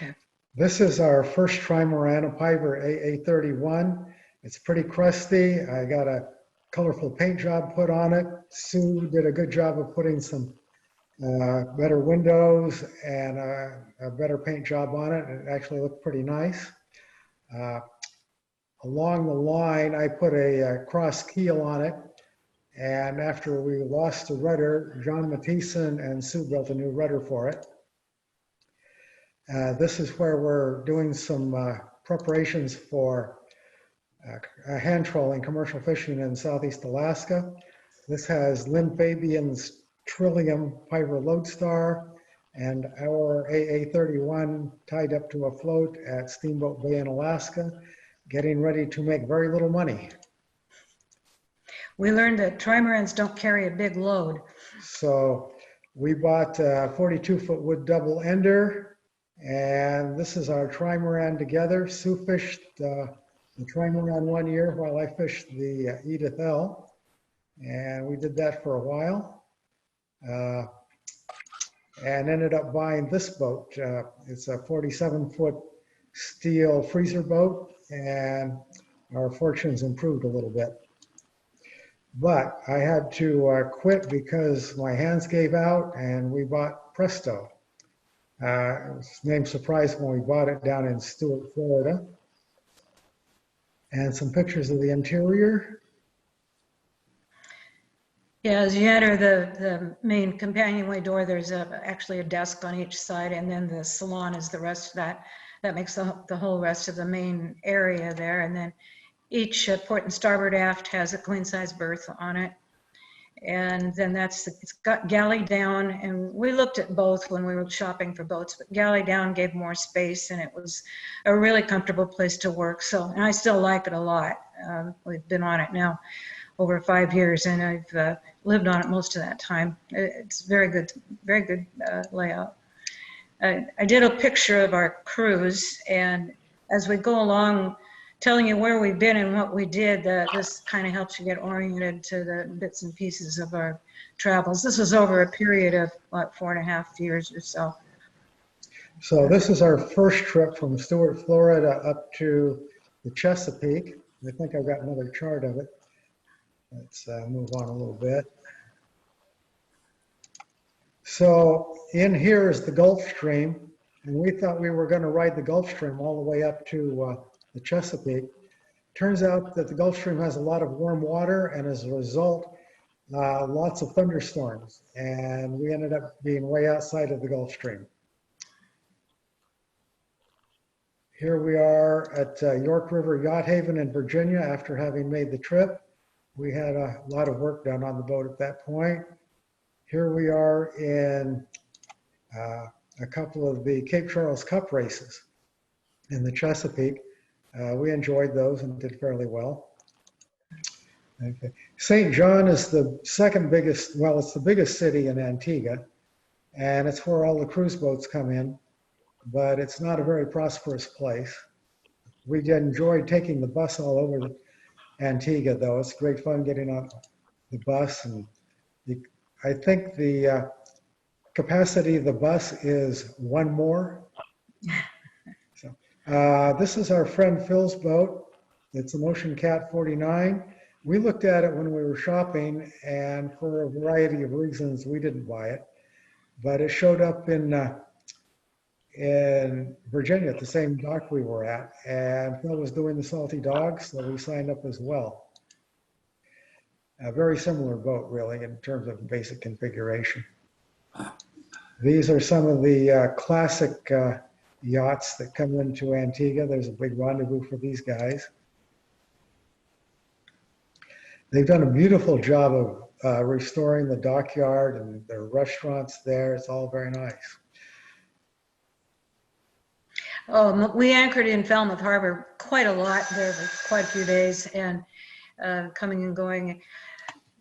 Okay. This is our first trimaran, a Piper AA31. It's pretty crusty. I got a colorful paint job put on it. Sue did a good job of putting some better windows and a better paint job on it. It actually looked pretty nice. Along the line, I put a cross keel on it. And after we lost the rudder, John Mathieson and Sue built a new rudder for it. This is where we're doing some preparations for hand trolling, commercial fishing in Southeast Alaska. This has Lynn Fabian's Trillium Piper Lodestar and our AA31 tied up to a float at Steamboat Bay in Alaska, getting ready to make very little money. We learned that trimarans don't carry a big load. So we bought a 42-foot wood double ender, and this is our trimaran together. Sue fished the trimaran 1 year while I fished the Edith L. And we did that for a while. And ended up buying this boat. It's a 47-foot steel freezer boat, and our fortunes improved a little bit. But I had to quit because my hands gave out, and we bought Presto. It was named Surprise when we bought it down in Stuart, Florida. And some pictures of the interior. Yeah, as you enter the main companionway door, there's actually a desk on each side, and then the salon is the rest of that. That makes the whole rest of the main area there. And then each port and starboard aft has a queen size berth on it. And then it's got galley down, and we looked at both when we were shopping for boats, but galley down gave more space, and it was a really comfortable place to work. So, and I still like it a lot. We've been on it now over 5 years, and I've lived on it most of that time. It's very good layout. I did a picture of our cruise, and as we go along, telling you where we've been and what we did, this kind of helps you get oriented to the bits and pieces of our travels. This was over a period of, what, 4.5 years or so. So this is our first trip from Stuart, Florida up to the Chesapeake. I think I've got another chart of it. Let's move on a little bit. So in here is the Gulf Stream, and we thought we were going to ride the Gulf Stream all the way up to the Chesapeake. Turns out that the Gulf Stream has a lot of warm water, and as a result, lots of thunderstorms, and we ended up being way outside of the Gulf Stream. Here we are at York River Yacht Haven in Virginia after having made the trip. We had a lot of work done on the boat at that point. Here we are in a couple of the Cape Charles Cup races in the Chesapeake. We enjoyed those and did fairly well. Okay. St. John is the second biggest, well, it's the biggest city in Antigua, and it's where all the cruise boats come in, but it's not a very prosperous place. We enjoyed taking the bus all over Antigua, though. It's great fun getting on the bus, and I think the capacity of the bus is one more. So, this is our friend Phil's boat. It's a Motion Cat 49. We looked at it when we were shopping, and for a variety of reasons, we didn't buy it. But it showed up in Virginia at the same dock we were at, and Phil was doing the Salty Dogs, so we signed up as well. A very similar boat, really, in terms of basic configuration. These are some of the classic yachts that come into Antigua. There's a big rendezvous for these guys. They've done a beautiful job of restoring the dockyard and their restaurants there. It's all very nice. Oh, we anchored in Falmouth Harbor quite a lot there for quite a few days, and coming and going.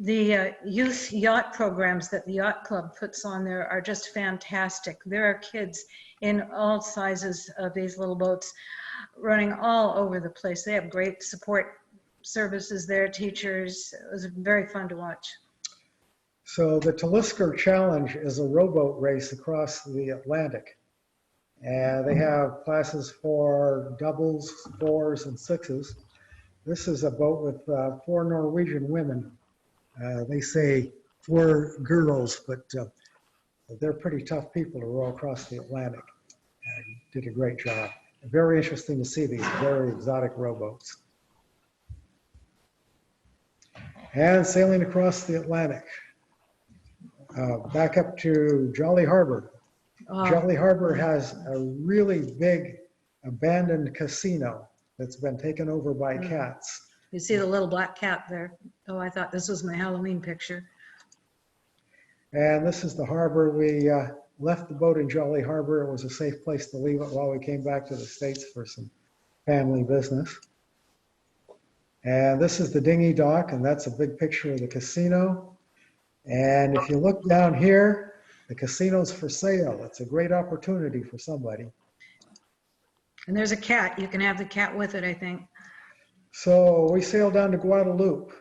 The youth yacht programs that the Yacht Club puts on there are just fantastic. There are kids in all sizes of these little boats running all over the place. They have great support services there, teachers. It was very fun to watch. So the Talisker Challenge is a rowboat race across the Atlantic. And they have classes for doubles, fours, and sixes. This is a boat with 4 Norwegian women. They say 4 girls, but they're pretty tough people to row across the Atlantic. Did a great job. Very interesting to see these very exotic rowboats. And sailing across the Atlantic. Back up to Jolly Harbor. Jolly Harbor has a really big abandoned casino that's been taken over by cats. You see the little black cat there. Oh, I thought this was my Halloween picture. And this is the harbor. We left the boat in Jolly Harbor. It was a safe place to leave it while we came back to the States for some family business. And this is the dinghy dock, and that's a big picture of the casino. And if you look down here, the casino's for sale. It's a great opportunity for somebody. And there's a cat. You can have the cat with it, I think. So we sailed down to Guadeloupe,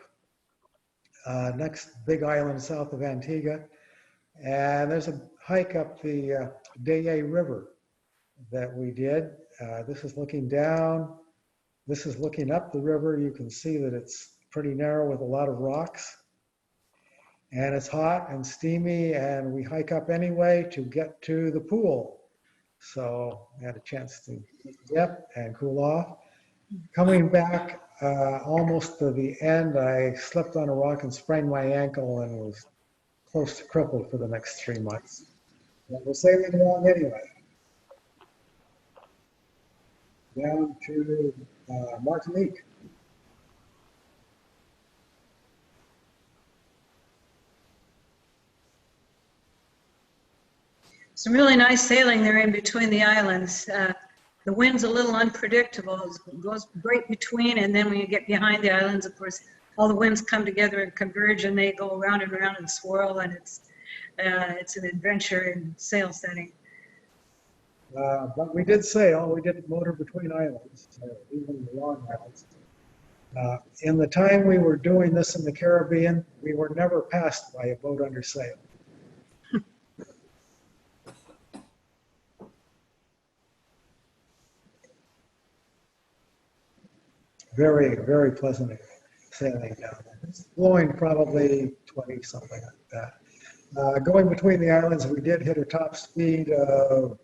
next big island south of Antigua. And there's a hike up the Dayay River that we did. This is looking down. This is looking up the river. You can see that it's pretty narrow with a lot of rocks. And it's hot and steamy, and we hike up anyway to get to the pool. So I had a chance to dip and cool off. Coming back almost to the end, I slipped on a rock and sprained my ankle and was close to crippled for the next 3 months. But we're sailing along anyway. Down to Martinique. Some really nice sailing there in between the islands. The wind's a little unpredictable. It goes right between, and then when you get behind the islands, of course, all the winds come together and converge, and they go around and swirl, and it's an adventure in sail setting. But we did sail. We didn't motor between islands, even the long islands. In the time we were doing this in the Caribbean, we were never passed by a boat under sail. Very, very pleasant sailing down there. It's blowing probably 20, something like that. Going between the islands, we did hit a top speed of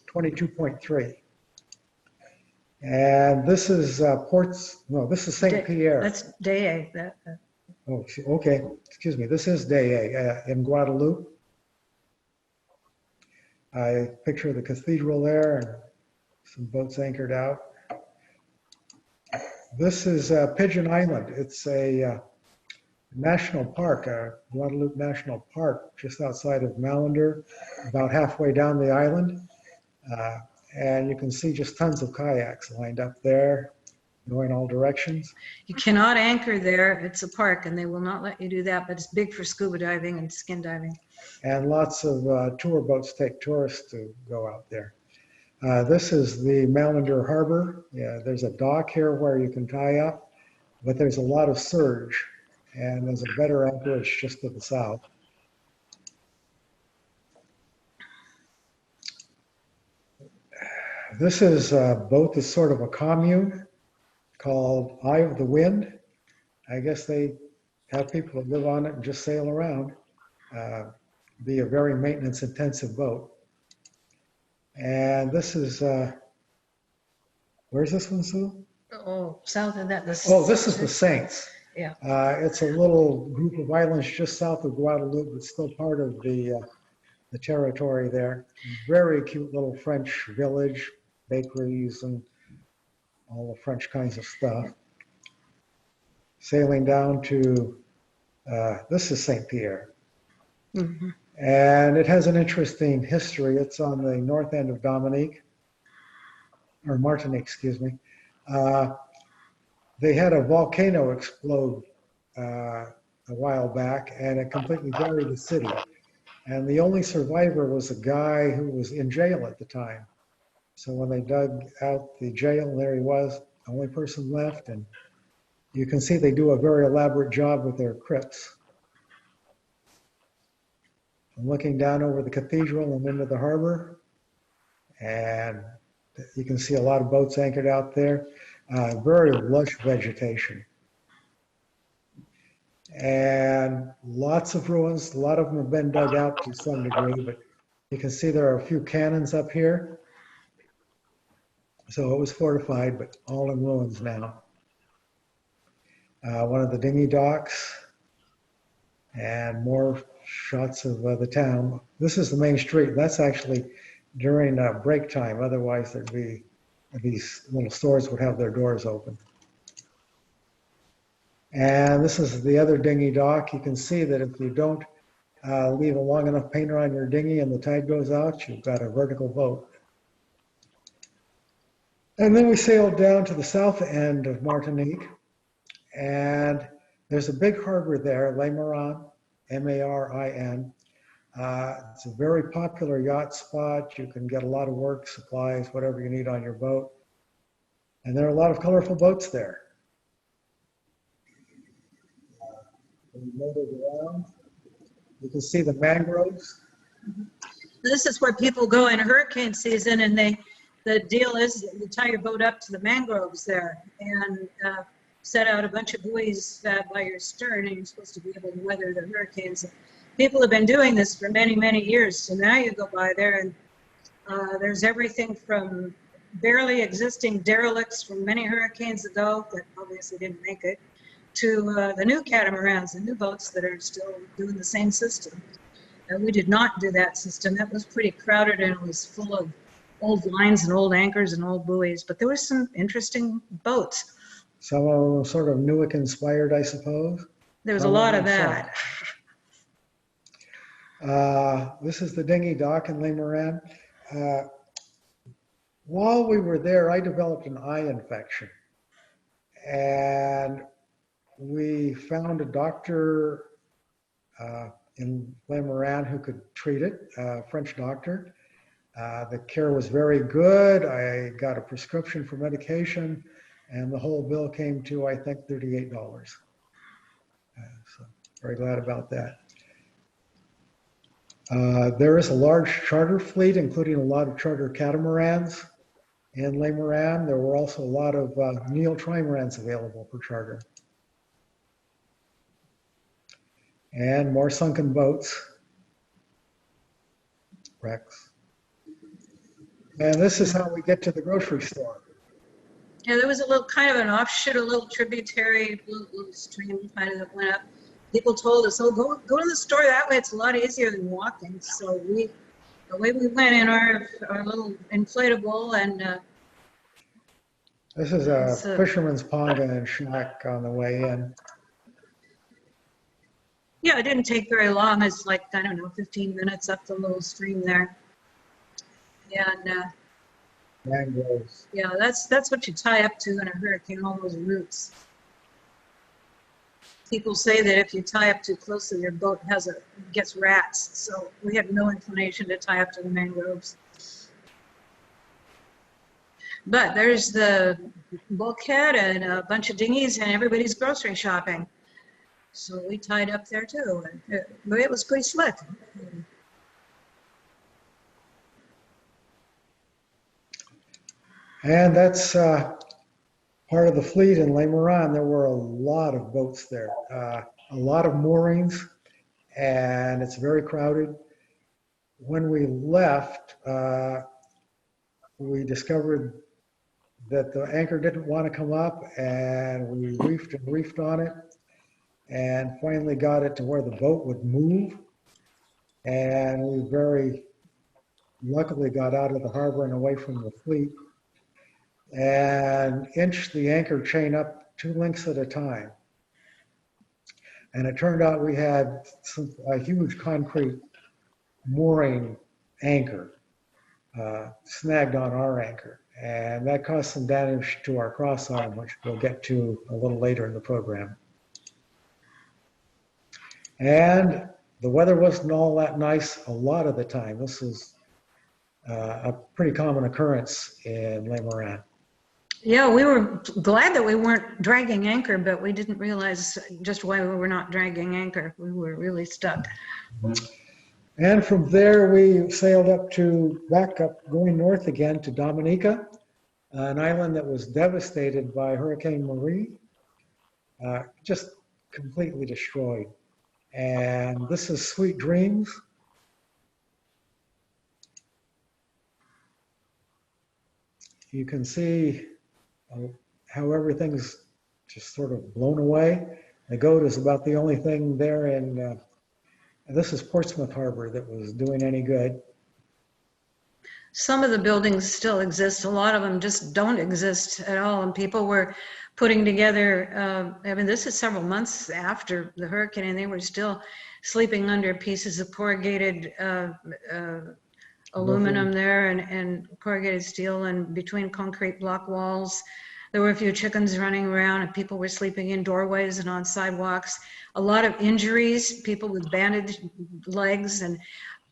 22.3. And this is this is St. Pierre. That's Dayay. Oh, okay. Excuse me. This is Dayay in Guadeloupe. I picture the cathedral there and some boats anchored out. This is Pigeon Island. It's a national park, Guadeloupe National Park, just outside of Mallinder, about halfway down the island. And you can see just tons of kayaks lined up there, going all directions. You cannot anchor there. It's a park, and they will not let you do that, but it's big for scuba diving and skin diving. And lots of tour boats take tourists to go out there. This is the Mallinder Harbour. Yeah, there's a dock here where you can tie up, but there's a lot of surge, and there's a better anchorage just to the south. This is a boat that's sort of a commune called Eye of the Wind. I guess they have people that live on it and just sail around. Be a very maintenance-intensive boat. And this is, where's this one, Sue? Oh, south of that. This is the Saints. Yeah. It's a little group of islands just south of Guadeloupe. It's still part of the territory there. Very cute little French village, bakeries, and all the French kinds of stuff. Sailing down to, this is St. Pierre. Mm-hmm. And it has an interesting history. It's on the north end of Martinique, excuse me. They had a volcano explode a while back, and it completely buried the city. And the only survivor was a guy who was in jail at the time. So when they dug out the jail, there he was, the only person left. And you can see they do a very elaborate job with their crypts. I'm looking down over the cathedral and into the harbor. And you can see a lot of boats anchored out there. Very lush vegetation. And lots of ruins. A lot of them have been dug out to some degree, but you can see there are a few cannons up here. So it was fortified, but all in ruins now. One of the dinghy docks, and more shots of the town. This is the main street. That's actually during break time. Otherwise, there'd be these little stores would have their doors open. And this is the other dinghy dock. You can see that if you don't leave a long enough painter on your dinghy and the tide goes out, you've got a vertical boat. And then we sailed down to the south end of Martinique, and there's a big harbor there, Le Marin, M-A-R-I-N. It's a very popular yacht spot. You can get a lot of work, supplies, whatever you need on your boat. And there are a lot of colorful boats there. Around. You can see the mangroves. This is where people go in hurricane season, and the deal is you tie your boat up to the mangroves there and set out a bunch of buoys by your stern, and you're supposed to be able to weather the hurricanes. People have been doing this for many, many years. So now you go by there and there's everything from barely existing derelicts from many hurricanes ago that obviously didn't make it, to the new catamarans, the new boats that are still doing the same system. We did not do that system. That was pretty crowded, and it was full of old lines and old anchors and old buoys, but there were some interesting boats. Some of them sort of Newark inspired, I suppose. There was a lot of that. This is the dinghy dock in Le Marin. While we were there, I developed an eye infection, and we found a doctor in Le Marin who could treat it, a French doctor. The care was very good. I got a prescription for medication, and the whole bill came to, I think, $38. So very glad about that. There is a large charter fleet, including a lot of charter catamarans in Le Marin. There were also a lot of Neo trimarans available for charter. And more sunken boats, wrecks. And this is how we get to the grocery store. Yeah, there was a little kind of an offshoot, a little tributary, little stream kind of that went up. People told us, oh, go to the store that way. It's a lot easier than walking. So away we went in our little inflatable, and this is a fisherman's ponga and shack on the way in. Yeah, it didn't take very long. It's like, I don't know, 15 minutes up the little stream there. And mangroves. Yeah, that's what you tie up to in a hurricane, all those roots. People say that if you tie up too closely, your boat gets rats. So we had no inclination to tie up to the mangroves. But there's the bulkhead and a bunch of dinghies, and everybody's grocery shopping. So we tied up there too. It was pretty slick. And that's part of the fleet in Le Marin. There were a lot of boats there, a lot of moorings, and it's very crowded. When we left, we discovered that the anchor didn't want to come up, and we reefed and reefed on it, and finally got it to where the boat would move. And we very luckily got out of the harbor and away from the fleet, and inched the anchor chain up 2 lengths at a time. And it turned out we had a huge concrete mooring anchor snagged on our anchor. And that caused some damage to our cross arm, which we'll get to a little later in the program. And the weather wasn't all that nice a lot of the time. This is a pretty common occurrence in Le Marin. Yeah, we were glad that we weren't dragging anchor, but we didn't realize just why we were not dragging anchor. We were really stuck. And from there, we sailed back up, going north again to Dominica, an island that was devastated by Hurricane Marie, just completely destroyed. And this is Sweet Dreams. You can see how everything's just sort of blown away. The goat is about the only thing there, and this is Portsmouth Harbor that was doing any good. Some of the buildings still exist. A lot of them just don't exist at all. And people were putting together, I mean, this is several months after the hurricane, and they were still sleeping under pieces of corrugated aluminum there and corrugated steel and between concrete block walls. There were a few chickens running around and people were sleeping in doorways and on sidewalks. A lot of injuries, people with bandaged legs, and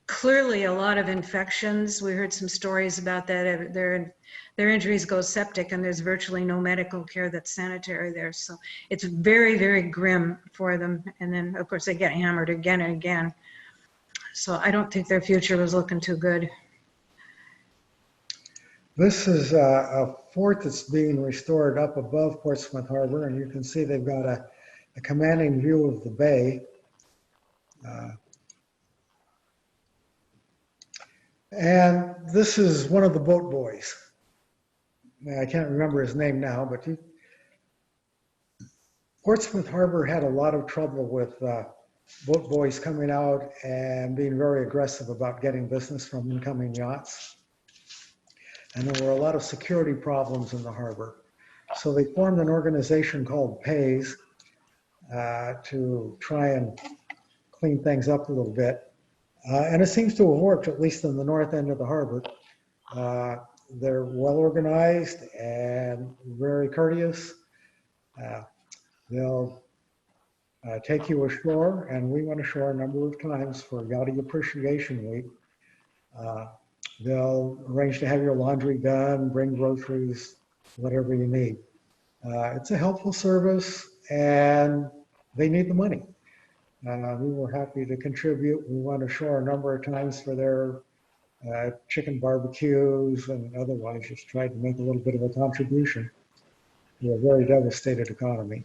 clearly a lot of infections. We heard some stories about that. Their injuries go septic and there's virtually no medical care that's sanitary there. So it's very, very grim for them. And then of course they get hammered again and again. So I don't think their future was looking too good. This is a fort that's being restored up above Portsmouth Harbor, and you can see they've got a commanding view of the bay. And this is one of the boat boys. I can't remember his name now, but Portsmouth Harbor had a lot of trouble with boat boys coming out and being very aggressive about getting business from incoming yachts. And there were a lot of security problems in the harbor. So they formed an organization called PAYS to try and clean things up a little bit. And it seems to have worked, at least in the north end of the harbor. They're well organized and very courteous. They'll take you ashore, and we went ashore a number of times for Yachting Appreciation Week. They'll arrange to have your laundry done, bring groceries, whatever you need. It's a helpful service, and they need the money. We were happy to contribute. We went ashore a number of times for their chicken barbecues and otherwise just tried to make a little bit of a contribution to a very devastated economy.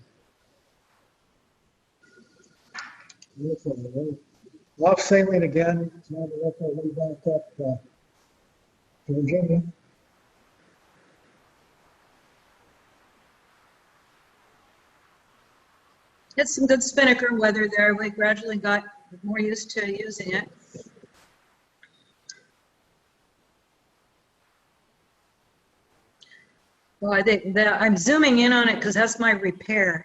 Off sailing again, trying to work our way back up to Virginia. It's some good spinnaker weather there. We gradually got more used to using it. Well, I think that I'm zooming in on it because that's my repair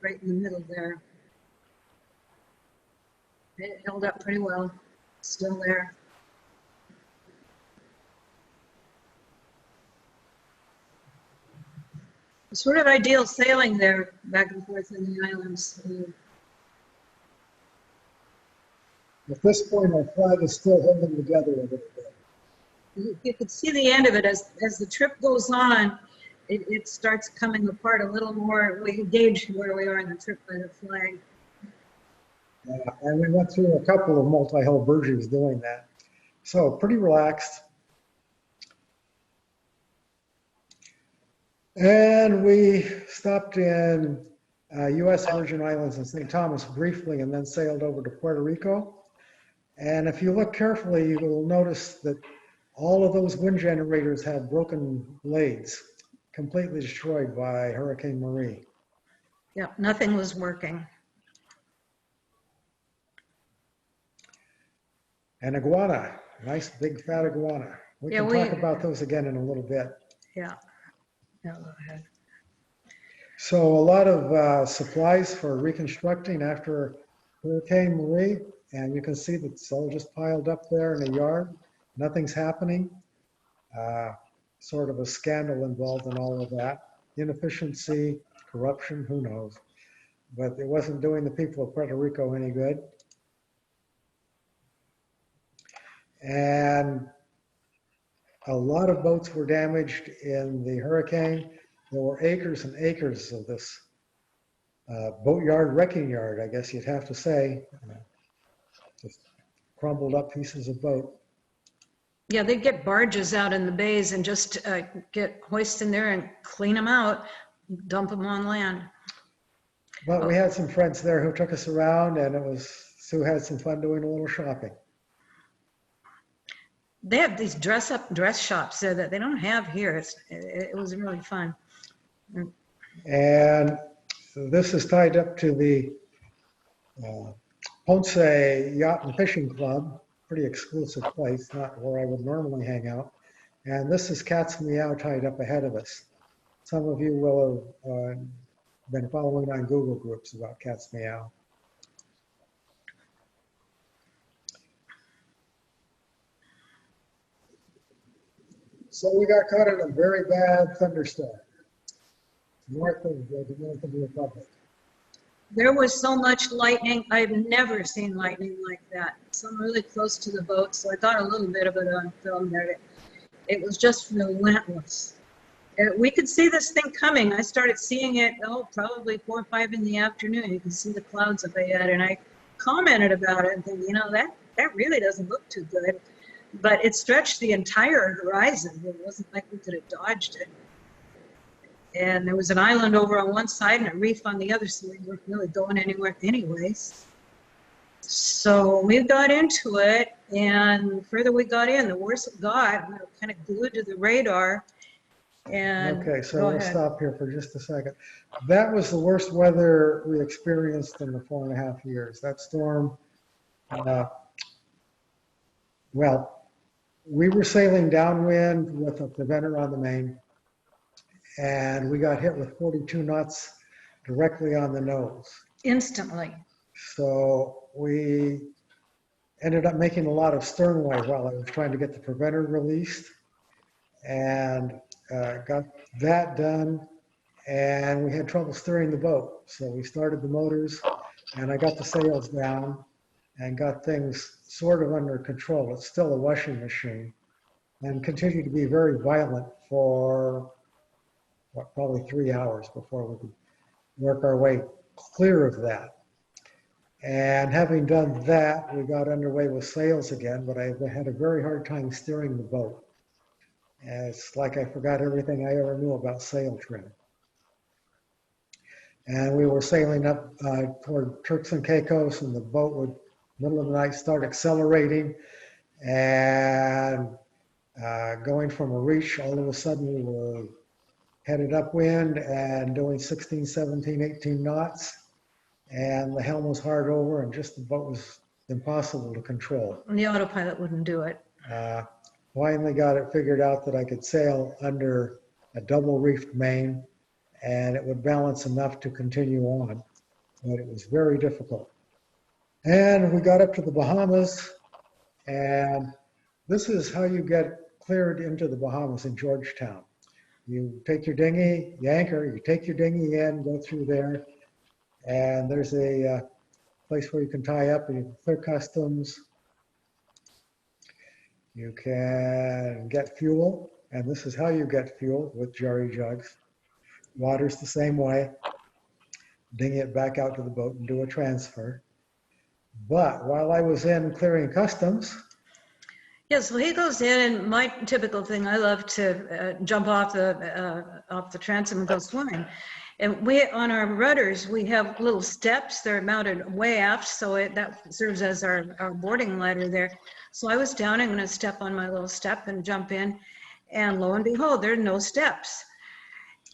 right in the middle there. It held up pretty well, still there. It's sort of ideal sailing there back and forth in the islands. At this point, our flag is still holding together a little bit. You could see the end of it as the trip goes on. It starts coming apart a little more. We can gauge where we are in the trip by the flag. And we went through a couple of multi-hull versions doing that. So pretty relaxed. And we stopped in U.S. Virgin Islands and St. Thomas briefly and then sailed over to Puerto Rico. And if you look carefully, you will notice that all of those wind generators had broken blades, completely destroyed by Hurricane Marie. Yeah, nothing was working. An iguana, nice big fat iguana. We can talk about those again in a little bit. Yeah, go ahead. So a lot of supplies for reconstructing after Hurricane Marie, and you can see that it's all just piled up there in a yard. Nothing's happening. Sort of a scandal involved in all of that. Inefficiency, corruption, who knows. But it wasn't doing the people of Puerto Rico any good. And a lot of boats were damaged in the hurricane. There were acres and acres of this boatyard, wrecking yard, I guess you'd have to say. Just crumbled up pieces of boat. Yeah, they'd get barges out in the bays and just get hoist in there and clean them out, dump them on land. But we had some friends there who took us around, and Sue had some fun doing a little shopping. They have these dress shops there that they don't have here. It was really fun. And this is tied up to the Ponce Yacht and Fishing Club, pretty exclusive place, not where I would normally hang out. And this is Cat's Meow tied up ahead of us. Some of you will have been following on Google groups about Cat's Meow. So we got caught in a very bad thunderstorm north of the Dominican Republic. There was so much lightning. I've never seen lightning like that. Some really close to the boat, so I got a little bit of it on film there. It was just relentless. We could see this thing coming. I started seeing it, probably 4 or 5 in the afternoon. You can see the clouds up ahead, and I commented about it and thinking, that really doesn't look too good. But it stretched the entire horizon. It wasn't like we could have dodged it. And there was an island over on one side and a reef on the other, so we weren't really going anywhere anyways. So we got into it, and the further we got in, the worse it got. We were kind of glued to the radar. And okay, so we'll stop here for just a second. That was the worst weather we experienced in the 4.5 years. That storm, well, we were sailing downwind with a preventer on the main, and we got hit with 42 knots directly on the nose. Instantly. So we ended up making a lot of sternway while I was trying to get the preventer released, and got that done, and we had trouble steering the boat. So we started the motors, and I got the sails down and got things sort of under control. It's still a washing machine, and continued to be very violent for probably 3 hours before we could work our way clear of that. And having done that, we got underway with sails again, but I had a very hard time steering the boat. And it's like I forgot everything I ever knew about sail trim. And we were sailing up toward Turks and Caicos, and the boat would, middle of the night, start accelerating and going from a reach. All of a sudden, we were headed upwind and doing 16, 17, 18 knots. And the helm was hard over, and just the boat was impossible to control. And the autopilot wouldn't do it. Finally got it figured out that I could sail under a double reefed main, and it would balance enough to continue on, but it was very difficult. And we got up to the Bahamas, and this is how you get cleared into the Bahamas in Georgetown. You take your dinghy, you anchor, you take your dinghy in, go through there, and there's a place where you can tie up and you can clear customs. You can get fuel, and this is how you get fuel with jerry jugs. Water's the same way. Dinghy it back out to the boat and do a transfer. But while I was in clearing customs, yeah, so he goes in, and my typical thing, I love to jump off the transom and go swimming. And on our rudders, we have little steps. They're mounted way aft, so that serves as our boarding ladder there. So I was down, I'm going to step on my little step and jump in, and lo and behold, there are no steps.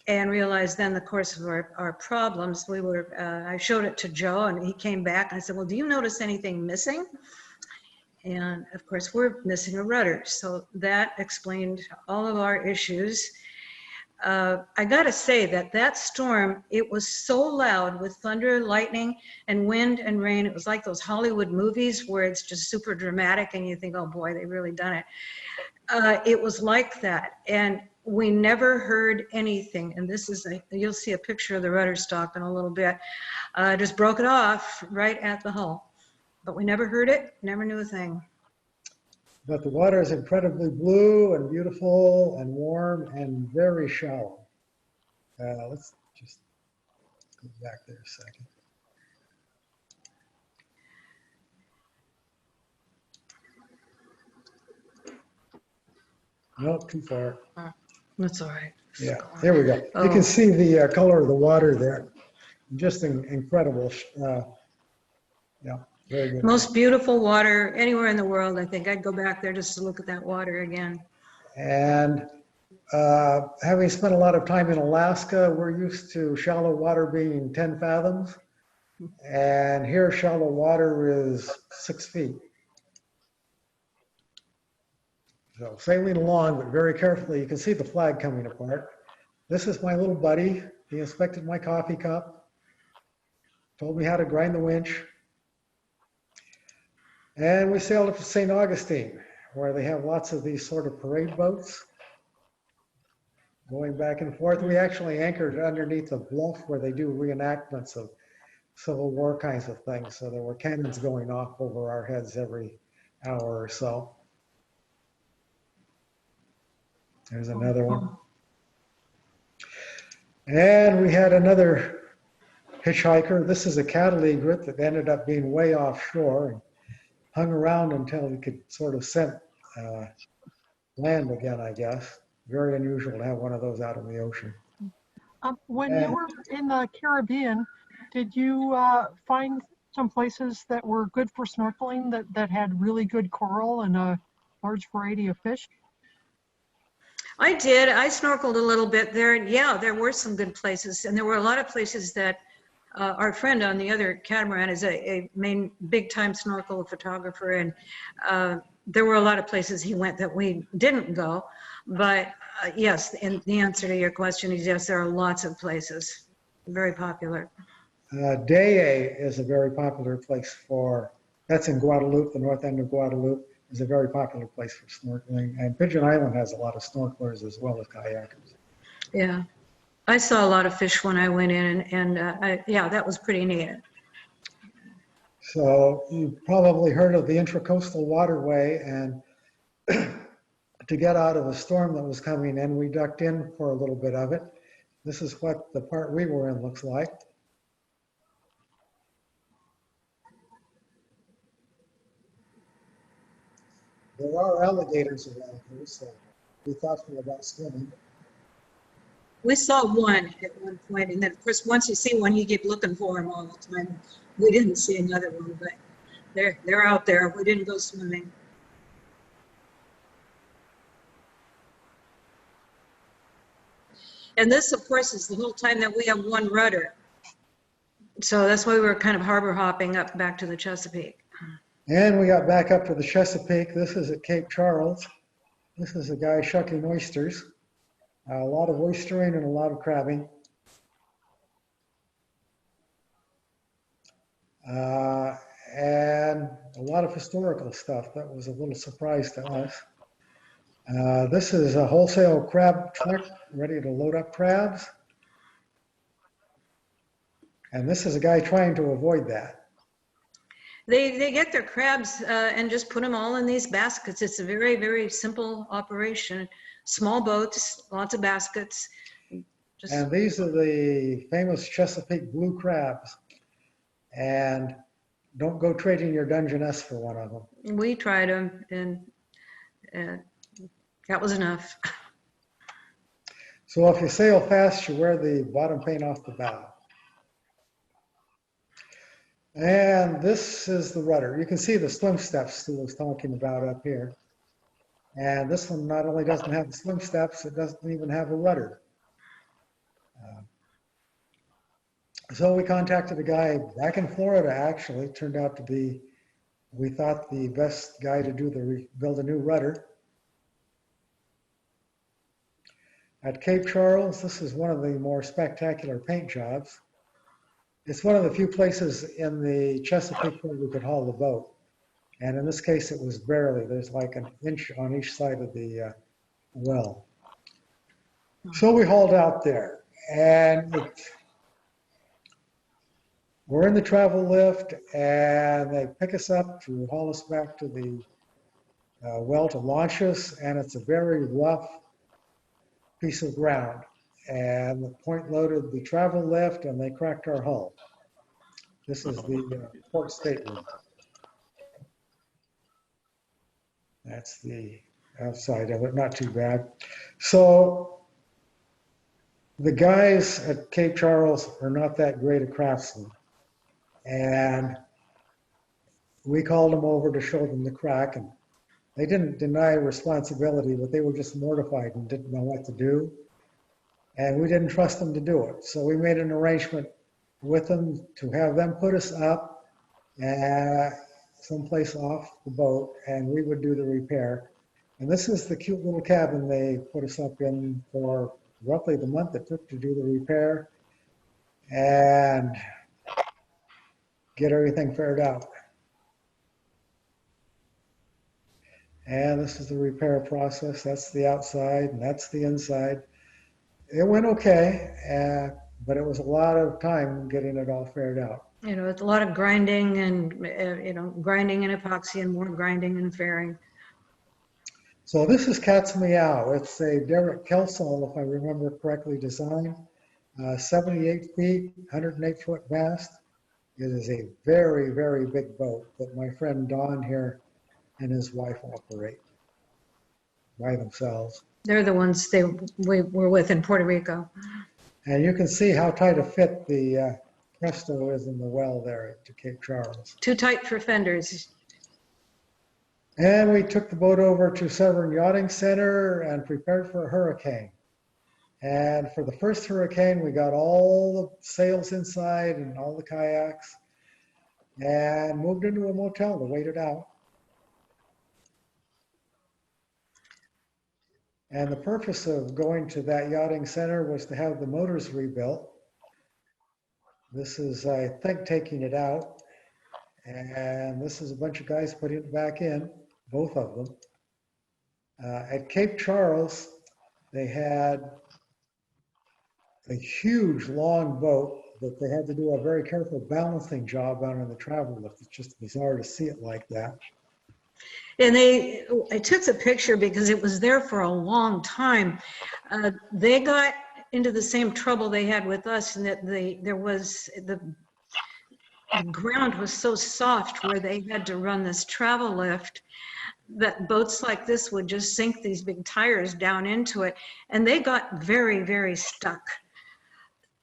And realized then the course of our problems. I showed it to Joe, and he came back, and I said, well, do you notice anything missing? And of course, we're missing a rudder. So that explained all of our issues. I gotta say that storm, it was so loud with thunder, lightning, and wind and rain. It was like those Hollywood movies where it's just super dramatic and you think, oh boy, they really done it. It was like that. And we never heard anything. And you'll see a picture of the rudder stop in a little bit. Just broke it off right at the hull. But we never heard it, never knew a thing. But the water is incredibly blue and beautiful and warm and very shallow. Let's just go back there a second. Nope, too far. That's all right. Yeah, there we go. You can see the color of the water there. Just incredible. Yeah, very good. Most beautiful water anywhere in the world. I think I'd go back there just to look at that water again. And having spent a lot of time in Alaska, we're used to shallow water being 10 fathoms. And here, shallow water is 6 feet. So sailing along, but very carefully, you can see the flag coming apart. This is my little buddy. He inspected my coffee cup, told me how to grind the winch. And we sailed up to St. Augustine, where they have lots of these sort of parade boats going back and forth. We actually anchored underneath a bluff where they do reenactments of Civil War kinds of things. So there were cannons going off over our heads every hour or so. There's another one. And we had another hitchhiker. This is a cattle egret that ended up being way offshore and hung around until he could sort of scent land again, I guess. Very unusual to have one of those out in the ocean. When you were in the Caribbean, did you find some places that were good for snorkeling that had really good coral and a large variety of fish? I did. I snorkeled a little bit there. And yeah, there were some good places. And there were a lot of places that our friend on the other catamaran is a main big-time snorkel photographer. And there were a lot of places he went that we didn't go. But yes, and the answer to your question is yes, there are lots of places. Very popular. Deye is a very popular place that's in Guadeloupe, the north end of Guadeloupe. Is a very popular place for snorkeling, and Pigeon Island has a lot of snorkelers as well as kayakers. Yeah, I saw a lot of fish when I went in, and yeah, that was pretty neat. So you probably heard of the Intracoastal Waterway, and to get out of a storm that was coming in, we ducked in for a little bit of it. This is what the part we were in looks like. There are alligators around here, so be thoughtful about swimming. We saw one at one point, and then of course once you see one, you keep looking for them all the time. We didn't see another one, but they're out there. We didn't go swimming. And this, of course, is the whole time that we have one rudder. So that's why we were kind of harbor hopping up back to the Chesapeake. And we got back up to the Chesapeake. This is at Cape Charles. This is a guy shucking oysters. A lot of oystering and a lot of crabbing. And a lot of historical stuff. That was a little surprise to us. This is a wholesale crab truck ready to load up crabs. And this is a guy trying to avoid that. They get their crabs and just put them all in these baskets. It's a very, very simple operation. Small boats, lots of baskets. And these are the famous Chesapeake blue crabs. And don't go trading your Dungeness for one of them. We tried them, and that was enough. So if you sail fast, you wear the bottom paint off the bow. And this is the rudder. You can see the swim steps Stu was talking about up here. And this one not only doesn't have the swim steps, it doesn't even have a rudder. So we contacted a guy back in Florida, actually. Turned out to be, we thought, the best guy to build a new rudder. At Cape Charles, this is one of the more spectacular paint jobs. It's one of the few places in the Chesapeake where we could haul the boat. And in this case, it was barely. There's like an inch on each side of the well. So we hauled out there. And we're in the travel lift, and they pick us up to haul us back to the well to launch us. And it's a very rough piece of ground. And the point loaded the travel lift, and they cracked our hull. This is the port stateroom. That's the outside of it, not too bad. So the guys at Cape Charles are not that great a craftsmen. And we called them over to show them the crack, and they didn't deny responsibility, but they were just mortified and didn't know what to do. And we didn't trust them to do it. So we made an arrangement with them to have them put us up someplace off the boat, and we would do the repair. And this is the cute little cabin they put us up in for roughly the month it took to do the repair and get everything figured out. And this is the repair process. That's the outside and that's the inside. It went okay, but it was a lot of time getting it all figured out. You know, it's a lot of grinding and, grinding and epoxy and more grinding and fairing. So this is Cat's Meow. It's a Derrick Kelsall, if I remember correctly, design. 78 feet, 108-foot mast. It is a very, very big boat that my friend Don here and his wife operate by themselves. They're the ones we were with in Puerto Rico. And you can see how tight a fit the Presto is in the well there at Cape Charles. Too tight for fenders. And we took the boat over to Severn Yachting Center and prepared for a hurricane. And for the first hurricane, we got all the sails inside and all the kayaks and moved into a motel to wait it out. And the purpose of going to that yachting center was to have the motors rebuilt. This is, I think, taking it out. And this is a bunch of guys putting it back in, both of them. At Cape Charles, they had a huge, long boat that they had to do a very careful balancing job on in the travel lift. It's just bizarre to see it like that. And I took the picture because it was there for a long time. They got into the same trouble they had with us, and that the ground was so soft where they had to run this travel lift that boats like this would just sink these big tires down into it, and they got very, very stuck.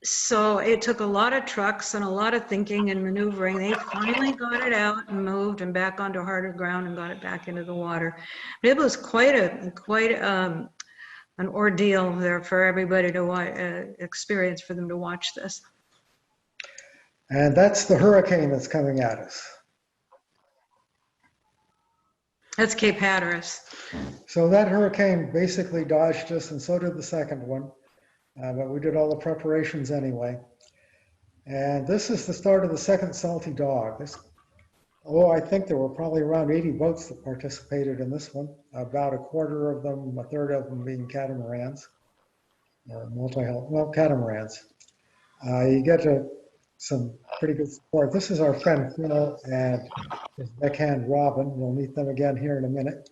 So it took a lot of trucks and a lot of thinking and maneuvering. They finally got it out and moved and back onto harder ground and got it back into the water. But it was quite an ordeal there for everybody to experience, for them to watch this. And that's the hurricane that's coming at us. That's Cape Hatteras. So that hurricane basically dodged us, and so did the second one. But we did all the preparations anyway. And this is the start of the second Salty Dog. I think there were probably around 80 boats that participated in this one. About a quarter of them, a third of them being catamarans, or multi-hull, well, catamarans. You get some pretty good support. This is our friend Phil and his deckhand Robin. We'll meet them again here in a minute.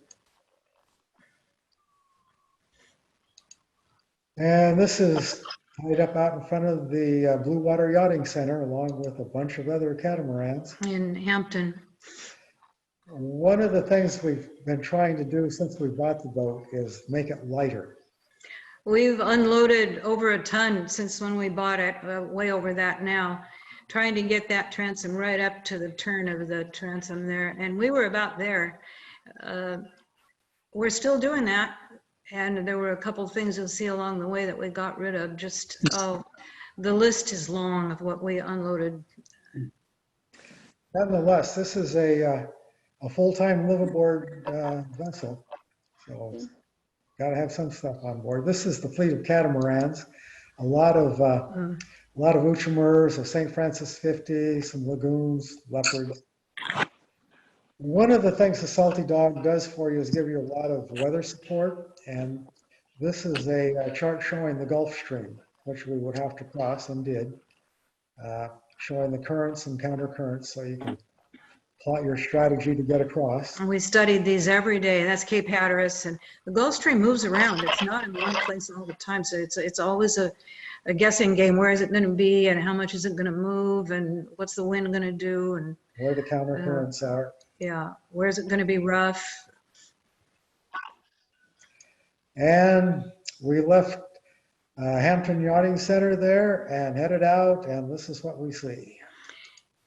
And this is tied up out in front of the Blue Water Yachting Center, along with a bunch of other catamarans. In Hampton. One of the things we've been trying to do since we bought the boat is make it lighter. We've unloaded over a ton since when we bought it, way over that now, trying to get that transom right up to the turn of the transom there. And we were about there. We're still doing that. And there were a couple of things you'll see along the way that we got rid of. The list is long of what we unloaded. Nonetheless, this is a full-time liveaboard vessel, so got to have some stuff on board. This is the fleet of catamarans. A lot of Outremer's, a St. Francis 50, some lagoons, leopards. One of the things the Salty Dog does for you is give you a lot of weather support, and this is a chart showing the Gulf Stream, which we would have to cross and did, showing the currents and countercurrents so you can plot your strategy to get across. And we studied these every day. That's Cape Hatteras, and the Gulf Stream moves around. It's not in one place all the time, so it's always a guessing game. Where is it going to be, and how much is it going to move, and what's the wind going to do, and where the countercurrents are. Yeah, where's it going to be rough? And we left Hampton Yachting Center there and headed out, and this is what we see.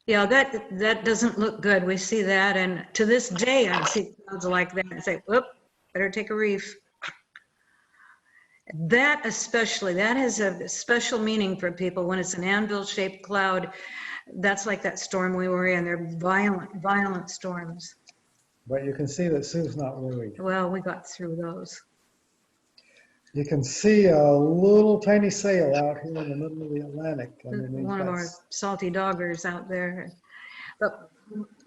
Yeah, that doesn't look good. We see that, and to this day, I see clouds like that and say, whoop, better take a reef. That especially, that has a special meaning for people when it's an anvil-shaped cloud. That's like that storm we were in. They're violent, violent storms. But you can see that Sue's not worried. Well, we got through those. You can see a little tiny sail out here in the middle of the Atlantic. One of our salty doggers out there. But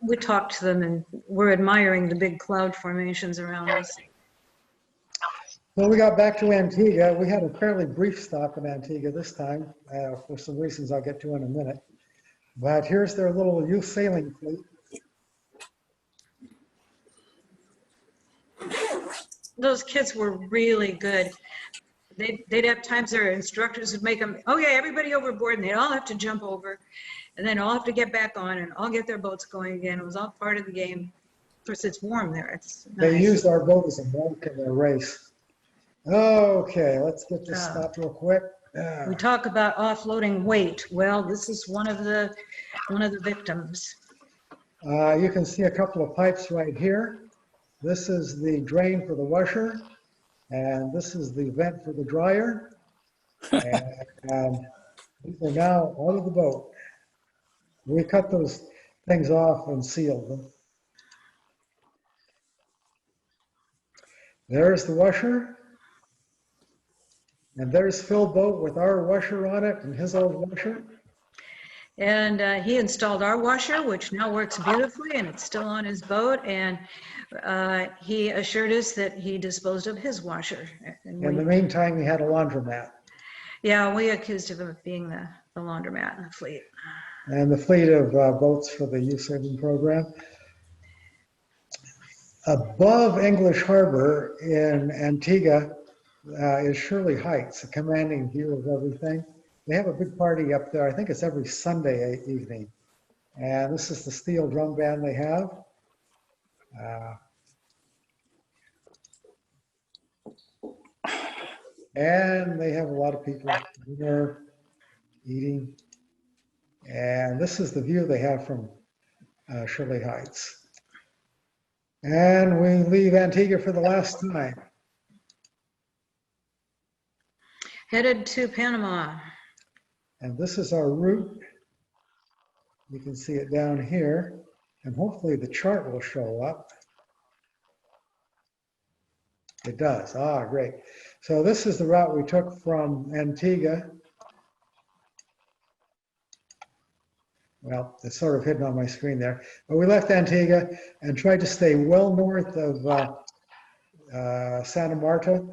we talked to them and we're admiring the big cloud formations around us. Well, we got back to Antigua. We had a fairly brief stop in Antigua this time, for some reasons I'll get to in a minute. But here's their little youth sailing fleet. Those kids were really good. They'd have times their instructors would make them, okay, everybody overboard, and they'd all have to jump over, and then all have to get back on and all get their boats going again. It was all part of the game. Of course, it's warm there. It's nice. They used our boat as a mark in their race. Okay, let's get this stopped real quick. We talk about offloading weight. Well, this is one of the victims. You can see a couple of pipes right here. This is the drain for the washer, and this is the vent for the dryer. And these are now out of the boat. We cut those things off and sealed them. There's the washer. And there's Phil boat with our washer on it and his old washer. And he installed our washer, which now works beautifully, and it's still on his boat. And he assured us that he disposed of his washer. And in the meantime, he had a laundromat. Yeah, we accused him of being the laundromat in the fleet. And the fleet of boats for the youth saving program. Above English Harbor in Antigua is Shirley Heights, a commanding view of everything. They have a big party up there. I think it's every Sunday evening. And this is the steel drum band they have. And they have a lot of people there eating. And this is the view they have from Shirley Heights. And we leave Antigua for the last time. Headed to Panama. And this is our route. You can see it down here. And hopefully the chart will show up. It does. Ah, great. So this is the route we took from Antigua. Well, it's sort of hidden on my screen there. But we left Antigua and tried to stay well north of Santa Marta.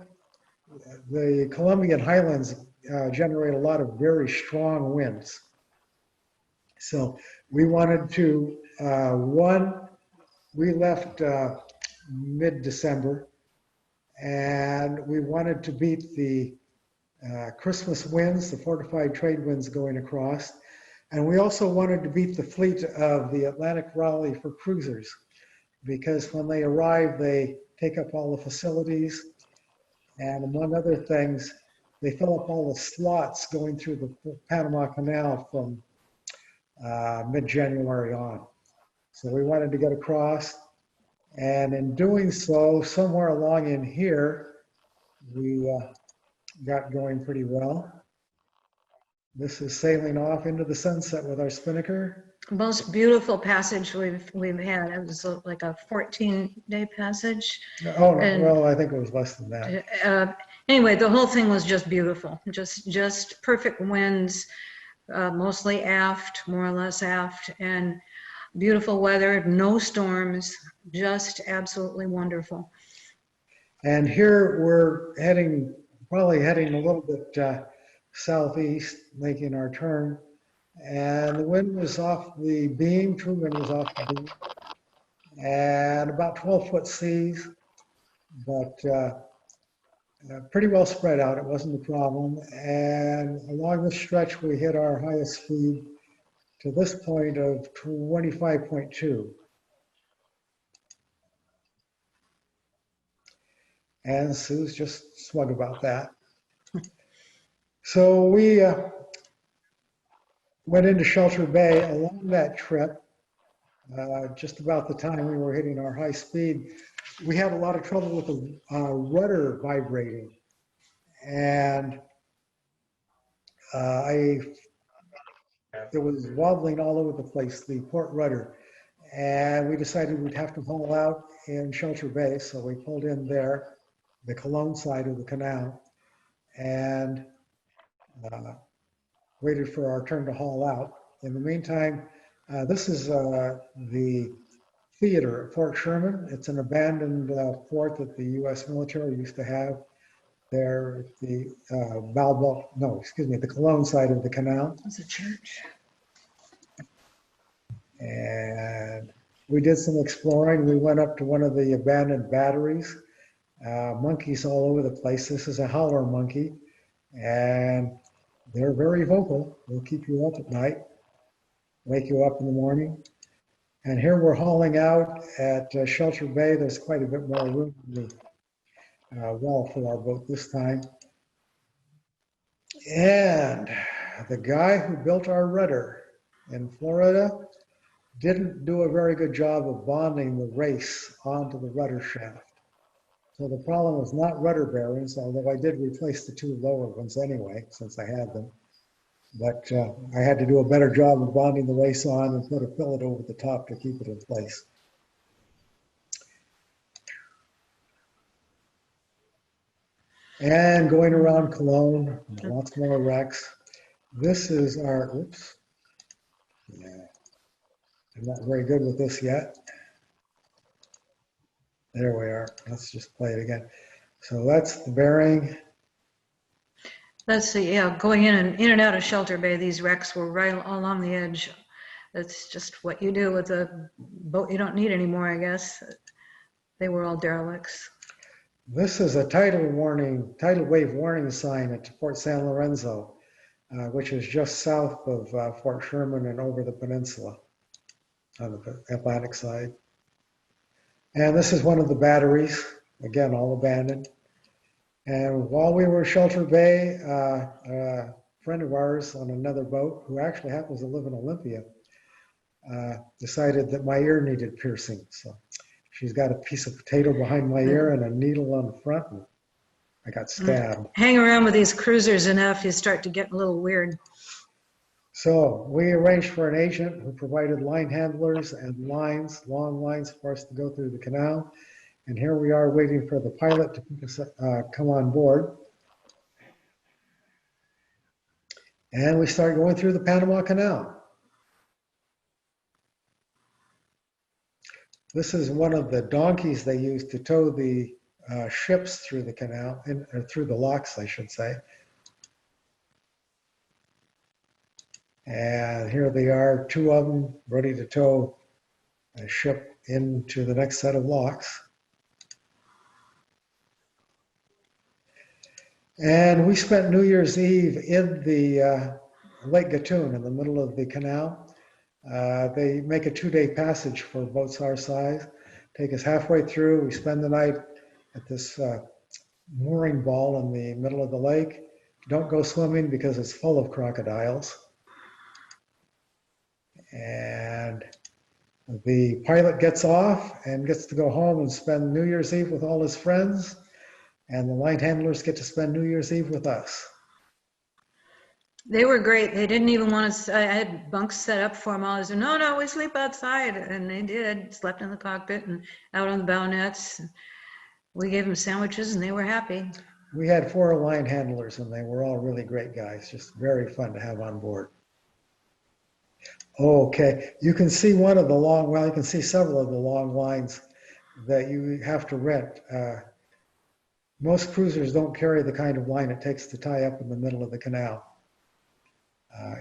The Colombian highlands generate a lot of very strong winds. So we wanted to, we left mid-December, and we wanted to beat the Christmas winds, the fortified trade winds going across. And we also wanted to beat the fleet of the Atlantic Raleigh for cruisers, because when they arrive, they take up all the facilities. And among other things, they fill up all the slots going through the Panama Canal from mid-January on. So we wanted to get across. And in doing so, somewhere along in here, we got going pretty well. This is sailing off into the sunset with our spinnaker. Most beautiful passage we've had. It was like a 14-day passage. Oh, no, well, I think it was less than that. Anyway, the whole thing was just beautiful. Just perfect winds, mostly aft, more or less aft, and beautiful weather, no storms, just absolutely wonderful. And here we're probably heading a little bit southeast, making our turn. And the wind was off the beam, true wind was off the beam, and about 12-foot seas, but pretty well spread out. It wasn't a problem. And along this stretch, we hit our highest speed to this point of 25.2. and Sue's just smug about that. So we went into Shelter Bay. Along that trip, just about the time we were hitting our high speed, we had a lot of trouble with the rudder vibrating. And it was wobbling all over the place, the port rudder. And we decided we'd have to haul out in Shelter Bay. So we pulled in there, the Cologne side of the canal, and waited for our turn to haul out. In the meantime, this is the theater at Fort Sherman. It's an abandoned fort that the U.S. military used to have there at the the Cologne side of the canal. It's a church. And we did some exploring. We went up to one of the abandoned batteries. Monkeys all over the place. This is a howler monkey, and they're very vocal. They'll keep you up at night, wake you up in the morning. And here we're hauling out at Shelter Bay. There's quite a bit more room in the wall for our boat this time. And the guy who built our rudder in Florida didn't do a very good job of bonding the race onto the rudder shaft. So the problem was not rudder bearings, although I did replace the two lower ones anyway, since I had them. But I had to do a better job of bonding the race on and put a fillet over the top to keep it in place. And going around Cologne, lots more wrecks. This is our, oops. Yeah, I'm not very good with this yet. There we are. Let's just play it again. So that's the bearing. That's the, yeah, going in and out of Shelter Bay, these wrecks were right along the edge. That's just what you do with a boat you don't need anymore, I guess. They were all derelicts. This is a tidal wave warning sign at Port San Lorenzo, which is just south of Fort Sherman and over the peninsula on the Atlantic side. And this is one of the batteries, again, all abandoned. And while we were Shelter Bay, a friend of ours on another boat, who actually happens to live in Olympia, decided that my ear needed piercing. So she's got a piece of potato behind my ear and a needle on the front, and I got stabbed. Hang around with these cruisers enough, you start to get a little weird. So we arranged for an agent who provided line handlers and lines, long lines for us to go through the canal. And here we are waiting for the pilot to come on board. And we start going through the Panama Canal. This is one of the donkeys they use to tow the ships through the canal, or through the locks, I should say. And here they are, two of them ready to tow a ship into the next set of locks. And we spent New Year's Eve in the Lake Gatun in the middle of the canal. They make a 2-day passage for boats our size, take us halfway through. We spend the night at this mooring ball in the middle of the lake. Don't go swimming because it's full of crocodiles. And the pilot gets off and gets to go home and spend New Year's Eve with all his friends. And the line handlers get to spend New Year's Eve with us. They were great. They didn't even want to, I had bunks set up for them all. I said, no, we sleep outside. And they did, slept in the cockpit and out on the bow nets. We gave them sandwiches and they were happy. We had 4 line handlers and they were all really great guys, just very fun to have on board. Okay, you can see one of the long, well, you can see several of the long lines that you have to rent. Most cruisers don't carry the kind of line it takes to tie up in the middle of the canal,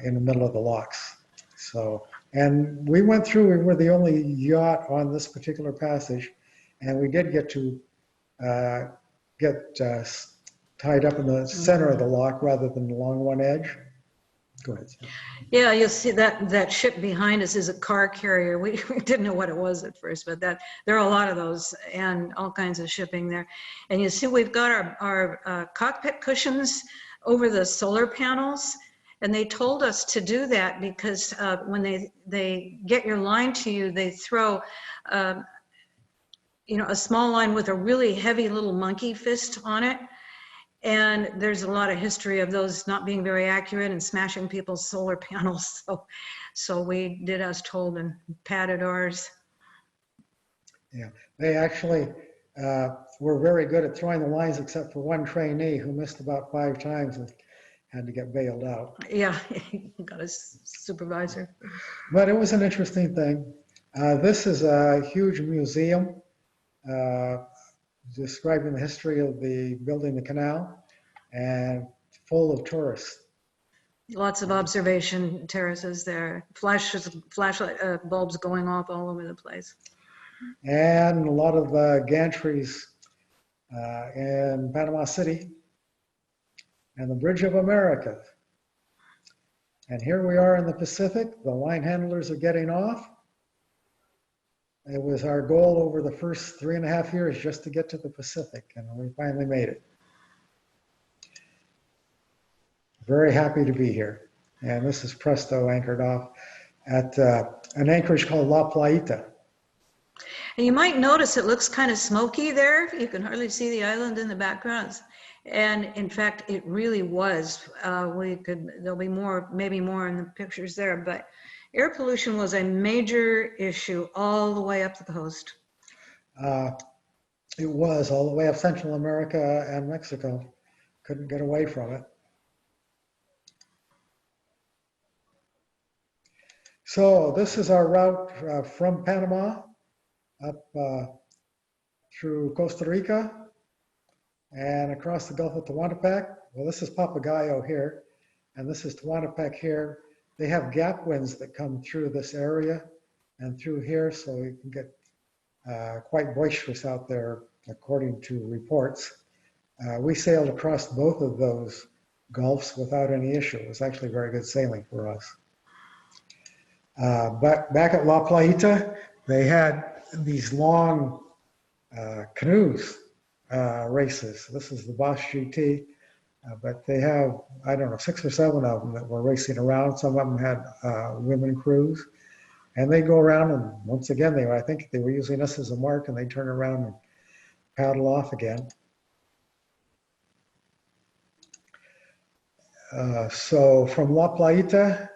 in the middle of the locks. So, and we went through, we were the only yacht on this particular passage, and we did get to get tied up in the center of the lock rather than along one edge. Go ahead. Sue. Yeah, you'll see that ship behind us is a car carrier. We didn't know what it was at first, but there are a lot of those and all kinds of shipping there. And you see we've got our cockpit cushions over the solar panels, and they told us to do that because when they get your line to you, they throw a small line with a really heavy little monkey fist on it. And there's a lot of history of those not being very accurate and smashing people's solar panels. So we did as told and padded ours. Yeah, they actually were very good at throwing the lines, except for one trainee who missed about 5 times and had to get bailed out. Yeah, got a supervisor. But it was an interesting thing. This is a huge museum describing the history of building the canal, and full of tourists. Lots of observation terraces there. Flashlight bulbs going off all over the place. And a lot of gantries in Panama City, and the Bridge of America. And here we are in the Pacific. The line handlers are getting off. It was our goal over the first 3.5 years just to get to the Pacific, and we finally made it. Very happy to be here. And this is Presto anchored off at an anchorage called La Playita. And you might notice it looks kind of smoky there. You can hardly see the island in the background. And in fact, it really was. There'll be more, maybe more in the pictures there, but air pollution was a major issue all the way up the coast. It was all the way up Central America and Mexico. Couldn't get away from it. So this is our route from Panama up through Costa Rica and across the Gulf of Tehuantepec. Well, this is Papagayo here, and this is Tehuantepec here. They have gap winds that come through this area and through here, so you can get quite boisterous out there, according to reports. We sailed across both of those gulfs without any issue. It was actually very good sailing for us. But back at La Playita, they had these long canoes races. This is the Bosch GT, but they have, I don't know, 6 or 7 of them that were racing around. Some of them had women crews, and they go around, and once again, I think they were using us as a mark, and they turn around and paddle off again. So from La Playita,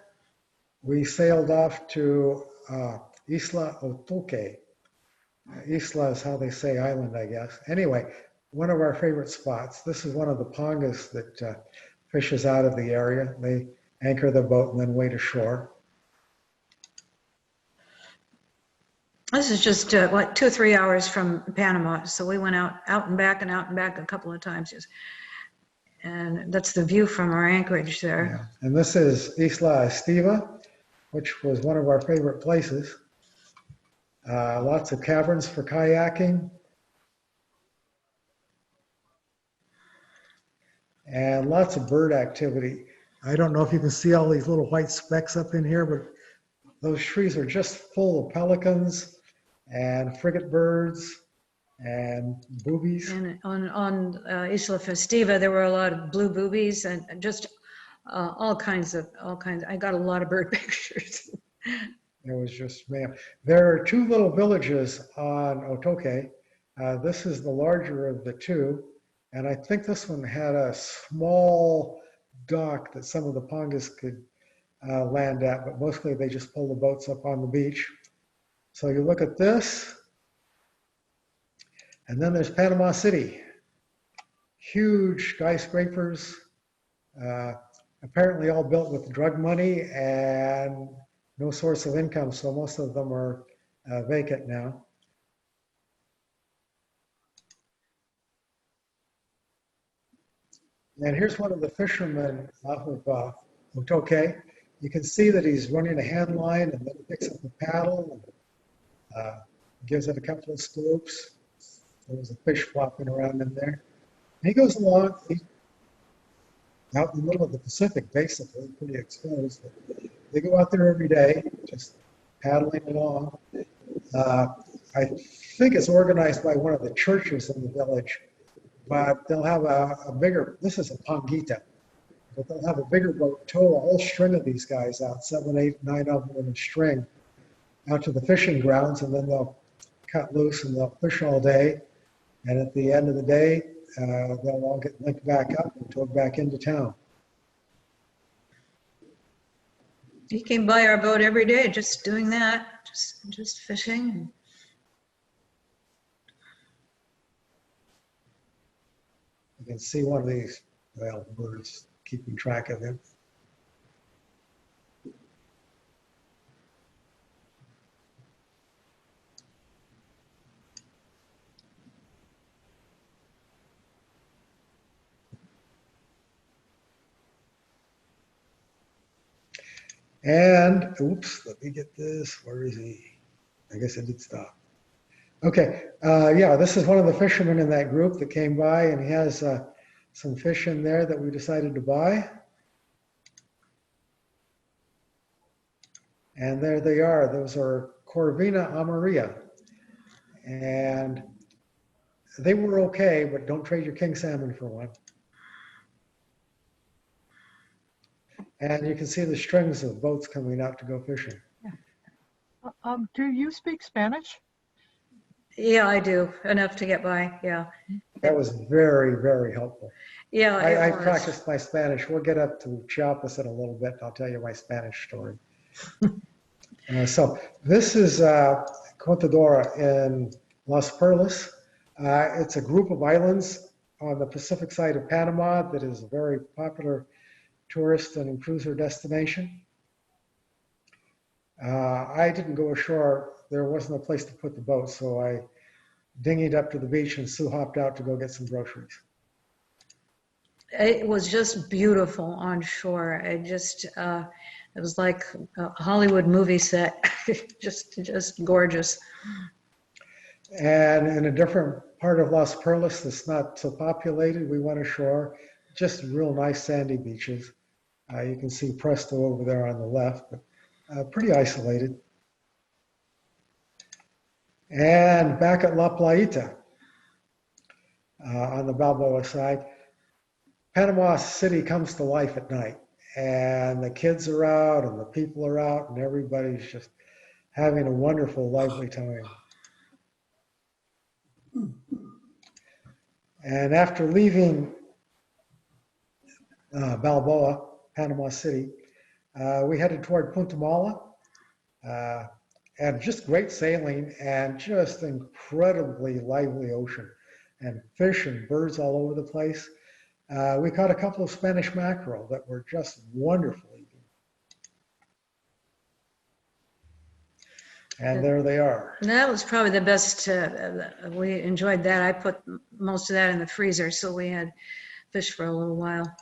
we sailed off to Isla Otoque. Isla is how they say island, I guess. Anyway, one of our favorite spots. This is one of the pongas that fishes out of the area. They anchor the boat and then wait ashore. This is just like 2 or 3 hours from Panama. So we went out and back a couple of times. And that's the view from our anchorage there. Yeah. And this is Isla Estiva, which was one of our favorite places. Lots of caverns for kayaking. And lots of bird activity. I don't know if you can see all these little white specks up in here, but those trees are just full of pelicans and frigate birds and boobies. And on Isla Festiva, there were a lot of blue boobies and just all kinds. I got a lot of bird pictures. It was just, man. There are 2 little villages on Otoque. This is the larger of the 2. And I think this one had a small dock that some of the pongas could land at, but mostly they just pull the boats up on the beach. So you look at this, and then there's Panama City. Huge skyscrapers, apparently all built with drug money and no source of income, so most of them are vacant now. And here's one of the fishermen off of Otoque. You can see that he's running a hand line, and then he picks up a paddle and gives it a couple of scoops. There's a fish flopping around in there. And he goes along. out in the middle of the Pacific, basically, pretty exposed. But they go out there every day, just paddling along. I think it's organized by one of the churches in the village, but they'll have a bigger, this is a pangita, but they'll have a bigger boat tow a whole string of these guys out, 7, 8, 9 of them in a string, out to the fishing grounds, and then they'll cut loose and they'll fish all day. And at the end of the day, they'll all get linked back up and towed back into town. He came by our boat every day, just doing that, just fishing. You can see one of these, well, birds keeping track of him. And, oops, let me get this. Where is he? I guess it did stop. Okay, yeah, this is one of the fishermen in that group that came by, and he has some fish in there that we decided to buy. And there they are. Those are Corvina Amaria. And they were okay, but don't trade your king salmon for one. And you can see the strings of boats coming out to go fishing. Do you speak Spanish? Yeah, I do, enough to get by, yeah. That was very, very helpful. Yeah, I it was. practiced my Spanish. We'll get up to Chiapas in a little bit, and I'll tell you my Spanish story. So this is Contadora in Las Perlas. It's a group of islands on the Pacific side of Panama that is a very popular tourist and cruiser destination. I didn't go ashore. There wasn't a place to put the boat, so I dinghied up to the beach and Sue hopped out to go get some groceries. It was just beautiful on shore. It was like a Hollywood movie set, just gorgeous. And in a different part of Las Perlas that's not so populated, we went ashore, just real nice sandy beaches. You can see Presto over there on the left, but pretty isolated. And back at La Playita, on the Balboa side, Panama City comes to life at night. And the kids are out and the people are out and everybody's just having a wonderful, lively time. And after leaving Balboa, Panama City, we headed toward Punta Mala. And just great sailing and just incredibly lively ocean and fish and birds all over the place. We caught a couple of Spanish mackerel that were just wonderful eating. And there they are. That was probably the best. We enjoyed that. I put most of that in the freezer, so we had fish for a little while.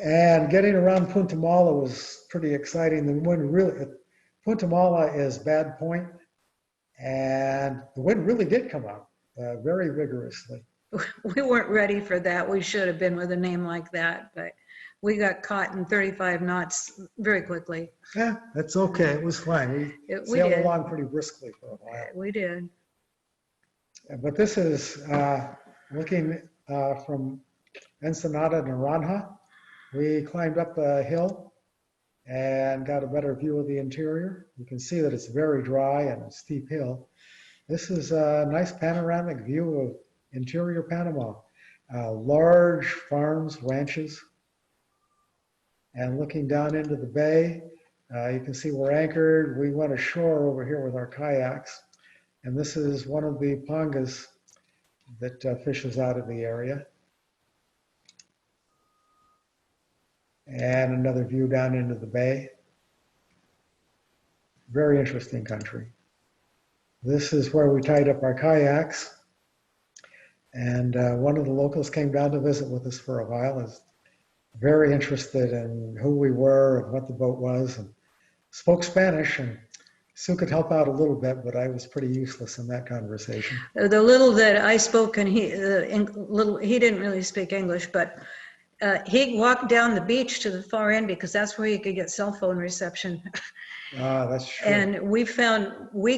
And getting around Punta Mala was pretty exciting. The wind really, Punta Mala is Bad Point, and the wind really did come up very vigorously. We weren't ready for that. We should have been with a name like that, but we got caught in 35 knots very quickly. Yeah, that's okay. It was fine. We sailed along pretty briskly for a while. We did. But this is looking from Ensenada Naranja. We climbed up a hill and got a better view of the interior. You can see that it's very dry and a steep hill. This is a nice panoramic view of interior Panama. Large farms, ranches. And looking down into the bay, you can see we're anchored. We went ashore over here with our kayaks. And this is one of the pangas that fishes out of the area. And another view down into the bay. Very interesting country. This is where we tied up our kayaks. And one of the locals came down to visit with us for a while. Is very interested in who we were and what the boat was, and spoke Spanish. And Sue could help out a little bit, but I was pretty useless in that conversation. The little that I spoke, and he didn't really speak English, but he walked down the beach to the far end because that's where you could get cell phone reception. Ah, that's true. And we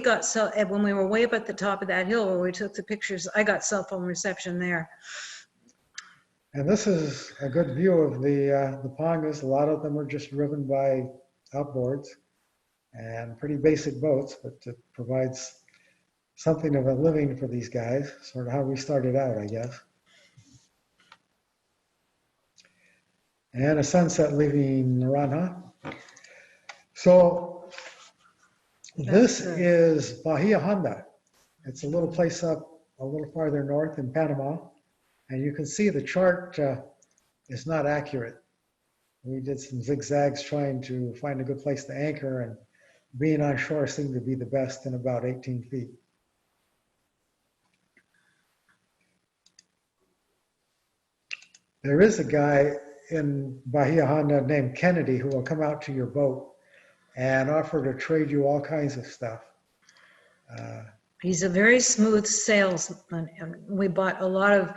got when we were way up at the top of that hill where we took the pictures, I got cell phone reception there. And this is a good view of the pongas. A lot of them are just driven by outboards and pretty basic boats, but it provides something of a living for these guys, sort of how we started out, I guess. And a sunset leaving Naranja. So this is Bahia Honda. It's a little place up a little farther north in Panama. And you can see the chart is not accurate. We did some zigzags trying to find a good place to anchor, and being on shore seemed to be the best in about 18 feet. There is a guy in Bahia Honda named Kennedy who will come out to your boat and offer to trade you all kinds of stuff. He's a very smooth salesman, and we bought a lot of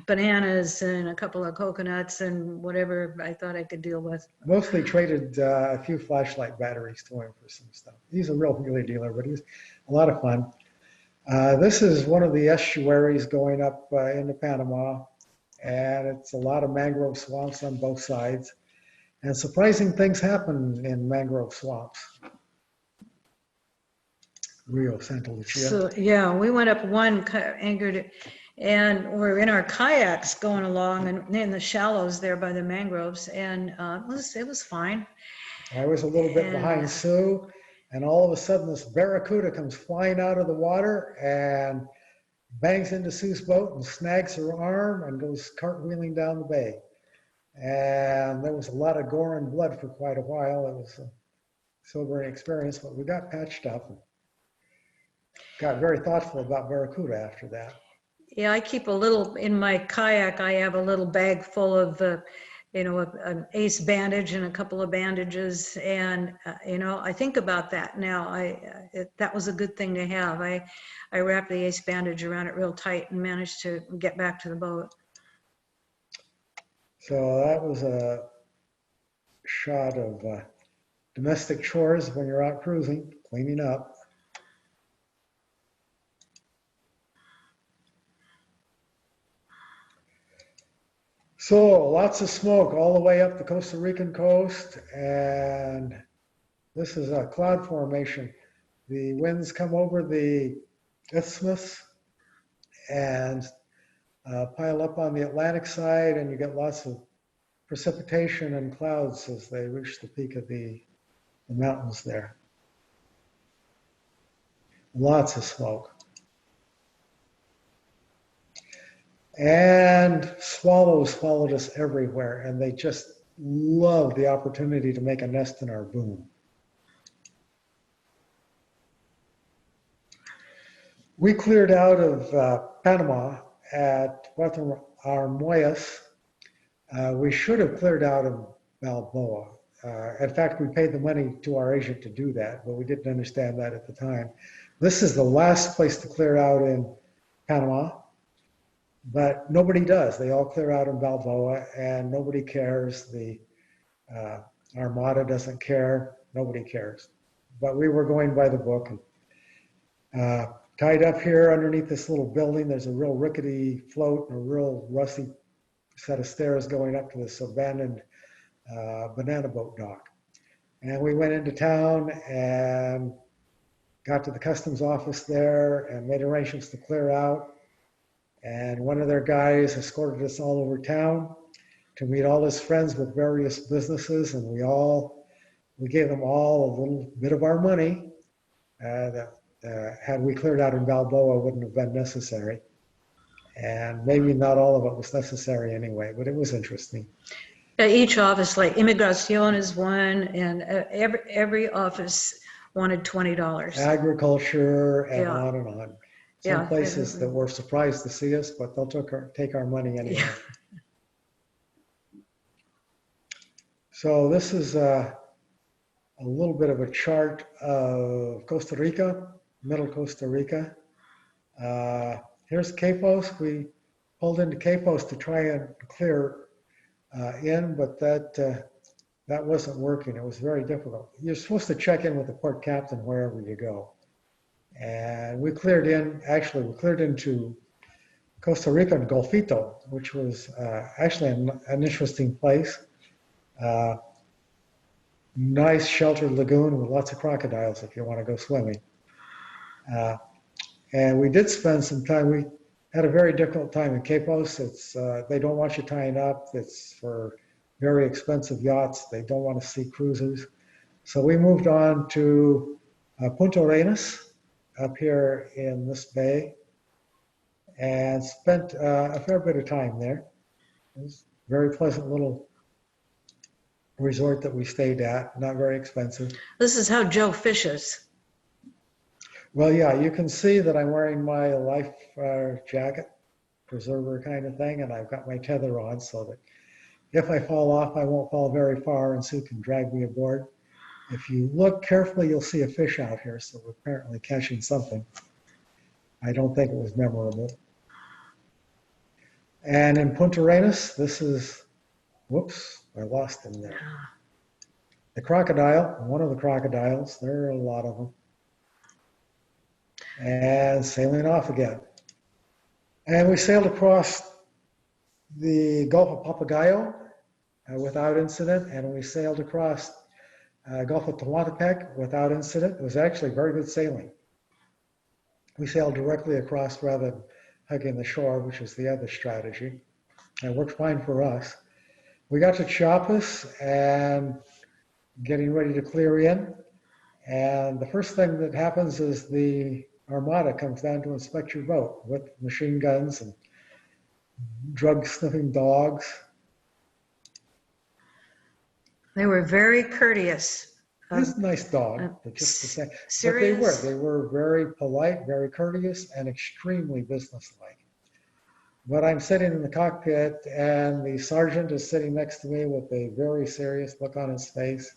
bananas and a couple of coconuts and whatever I thought I could deal with. Mostly traded a few flashlight batteries to him for some stuff. He's a real dealer, but he's a lot of fun. This is one of the estuaries going up into Panama, and it's a lot of mangrove swamps on both sides. And surprising things happen in mangrove swamps. Rio Santa Lucia. So yeah, we went up one, anchored, and we're in our kayaks going along and in the shallows there by the mangroves, and it was fine. I was a little bit behind Sue, and all of a sudden this barracuda comes flying out of the water and bangs into Sue's boat and snags her arm and goes cartwheeling down the bay. And there was a lot of gore and blood for quite a while. It was a sobering experience, but we got patched up and got very thoughtful about barracuda after that. Yeah, I keep a little, in my kayak, I have a little bag full of, an ace bandage and a couple of bandages. And, I think about that now. That was a good thing to have. I wrapped the ace bandage around it real tight and managed to get back to the boat. So that was a shot of domestic chores when you're out cruising, cleaning up. So lots of smoke all the way up the Costa Rican coast, and this is a cloud formation. The winds come over the isthmus and pile up on the Atlantic side, and you get lots of precipitation and clouds as they reach the peak of the mountains there. Lots of smoke. And swallows followed us everywhere, and they just loved the opportunity to make a nest in our boom. We cleared out of Panama at Puerto Armuelles. We should have cleared out of Balboa. In fact, we paid the money to our agent to do that, but we didn't understand that at the time. This is the last place to clear out in Panama. But nobody does. They all clear out in Balboa, and nobody cares. The Armada doesn't care. Nobody cares. But we were going by the book. And, tied up here underneath this little building, there's a real rickety float and a real rusty set of stairs going up to this abandoned banana boat dock. And we went into town and got to the customs office there and made arrangements to clear out. And one of their guys escorted us all over town to meet all his friends with various businesses, and we gave them all a little bit of our money. Had we cleared out in Balboa, it wouldn't have been necessary. And maybe not all of it was necessary anyway, but it was interesting. Each office, like Immigración is one, and every office wanted $20. Agriculture and on and on. Some Yeah, places that were surprised to see us, but they'll take our money anyway. Yeah. So this is a a little bit of a chart of Costa Rica, middle Costa Rica. Here's Capos. We pulled into Capos to try and clear in, but that wasn't working. It was very difficult. You're supposed to check in with the port captain wherever you go. And we cleared into Costa Rica and Golfito, which was actually an interesting place. Nice sheltered lagoon with lots of crocodiles if you want to go swimming. And we did spend some time. We had a very difficult time in Capos. They don't want you tying up. It's for very expensive yachts. They don't want to see cruisers. So we moved on to Punta Arenas up here in this bay and spent a fair bit of time there. It was a very pleasant little resort that we stayed at, not very expensive. This is how Joe fishes. Well, yeah, you can see that I'm wearing my life jacket, preserver kind of thing, and I've got my tether on so that if I fall off, I won't fall very far and Sue can drag me aboard. If you look carefully, you'll see a fish out here, so we're apparently catching something. I don't think it was memorable. And in Punta Arenas, this is, whoops, I lost him there. The crocodile, one of the crocodiles, there are a lot of them. And sailing off again. And we sailed across the Gulf of Papagayo without incident, and we sailed across Gulf of Tehuantepec without incident. It was actually very good sailing. We sailed directly across rather than hugging the shore, which is the other strategy. And it worked fine for us. We got to Chiapas and getting ready to clear in. And the first thing that happens is the Armada comes down to inspect your boat with machine guns and drug sniffing dogs. They were very courteous. He's a nice dog, but just to say. Serious? But they were very polite, very courteous, and extremely businesslike. But I'm sitting in the cockpit, and the sergeant is sitting next to me with a very serious look on his face.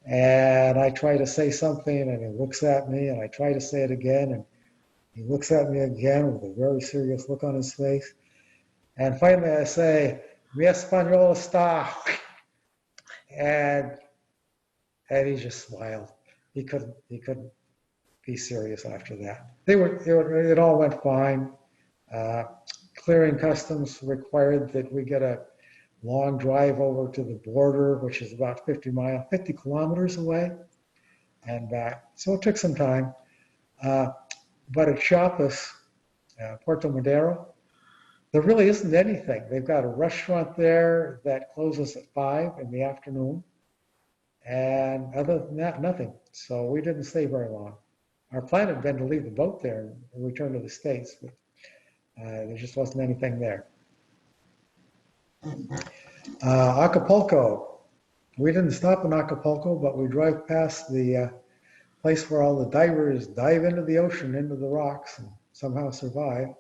And I try to say something, and he looks at me, and I try to say it again, and he looks at me again with a very serious look on his face. And finally I say, "Mi español está." And he just smiled. He couldn't be serious after that. It all went fine. Clearing customs required that we get a long drive over to the border, which is about 50 kilometers away, and back. So it took some time. But at Chiapas, Puerto Madero, there really isn't anything. They've got a restaurant there that closes at 5 in the afternoon. And other than that, nothing. So we didn't stay very long. Our plan had been to leave the boat there and return to the States, but there just wasn't anything there. Acapulco. We didn't stop in Acapulco, but we drove past the place where all the divers dive into the ocean, into the rocks, and somehow survive.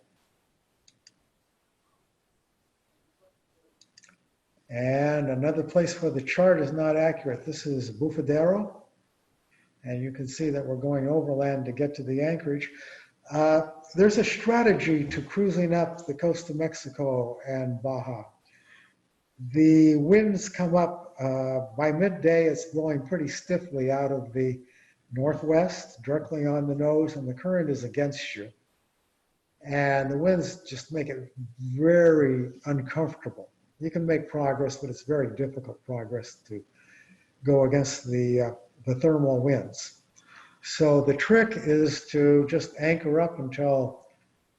And another place where the chart is not accurate. This is Bufadero. And you can see that we're going overland to get to the anchorage. There's a strategy to cruising up the coast of Mexico and Baja. The winds come up, by midday it's blowing pretty stiffly out of the northwest, directly on the nose, and the current is against you. And the winds just make it very uncomfortable. You can make progress, but it's very difficult progress to go against the thermal winds. So the trick is to just anchor up until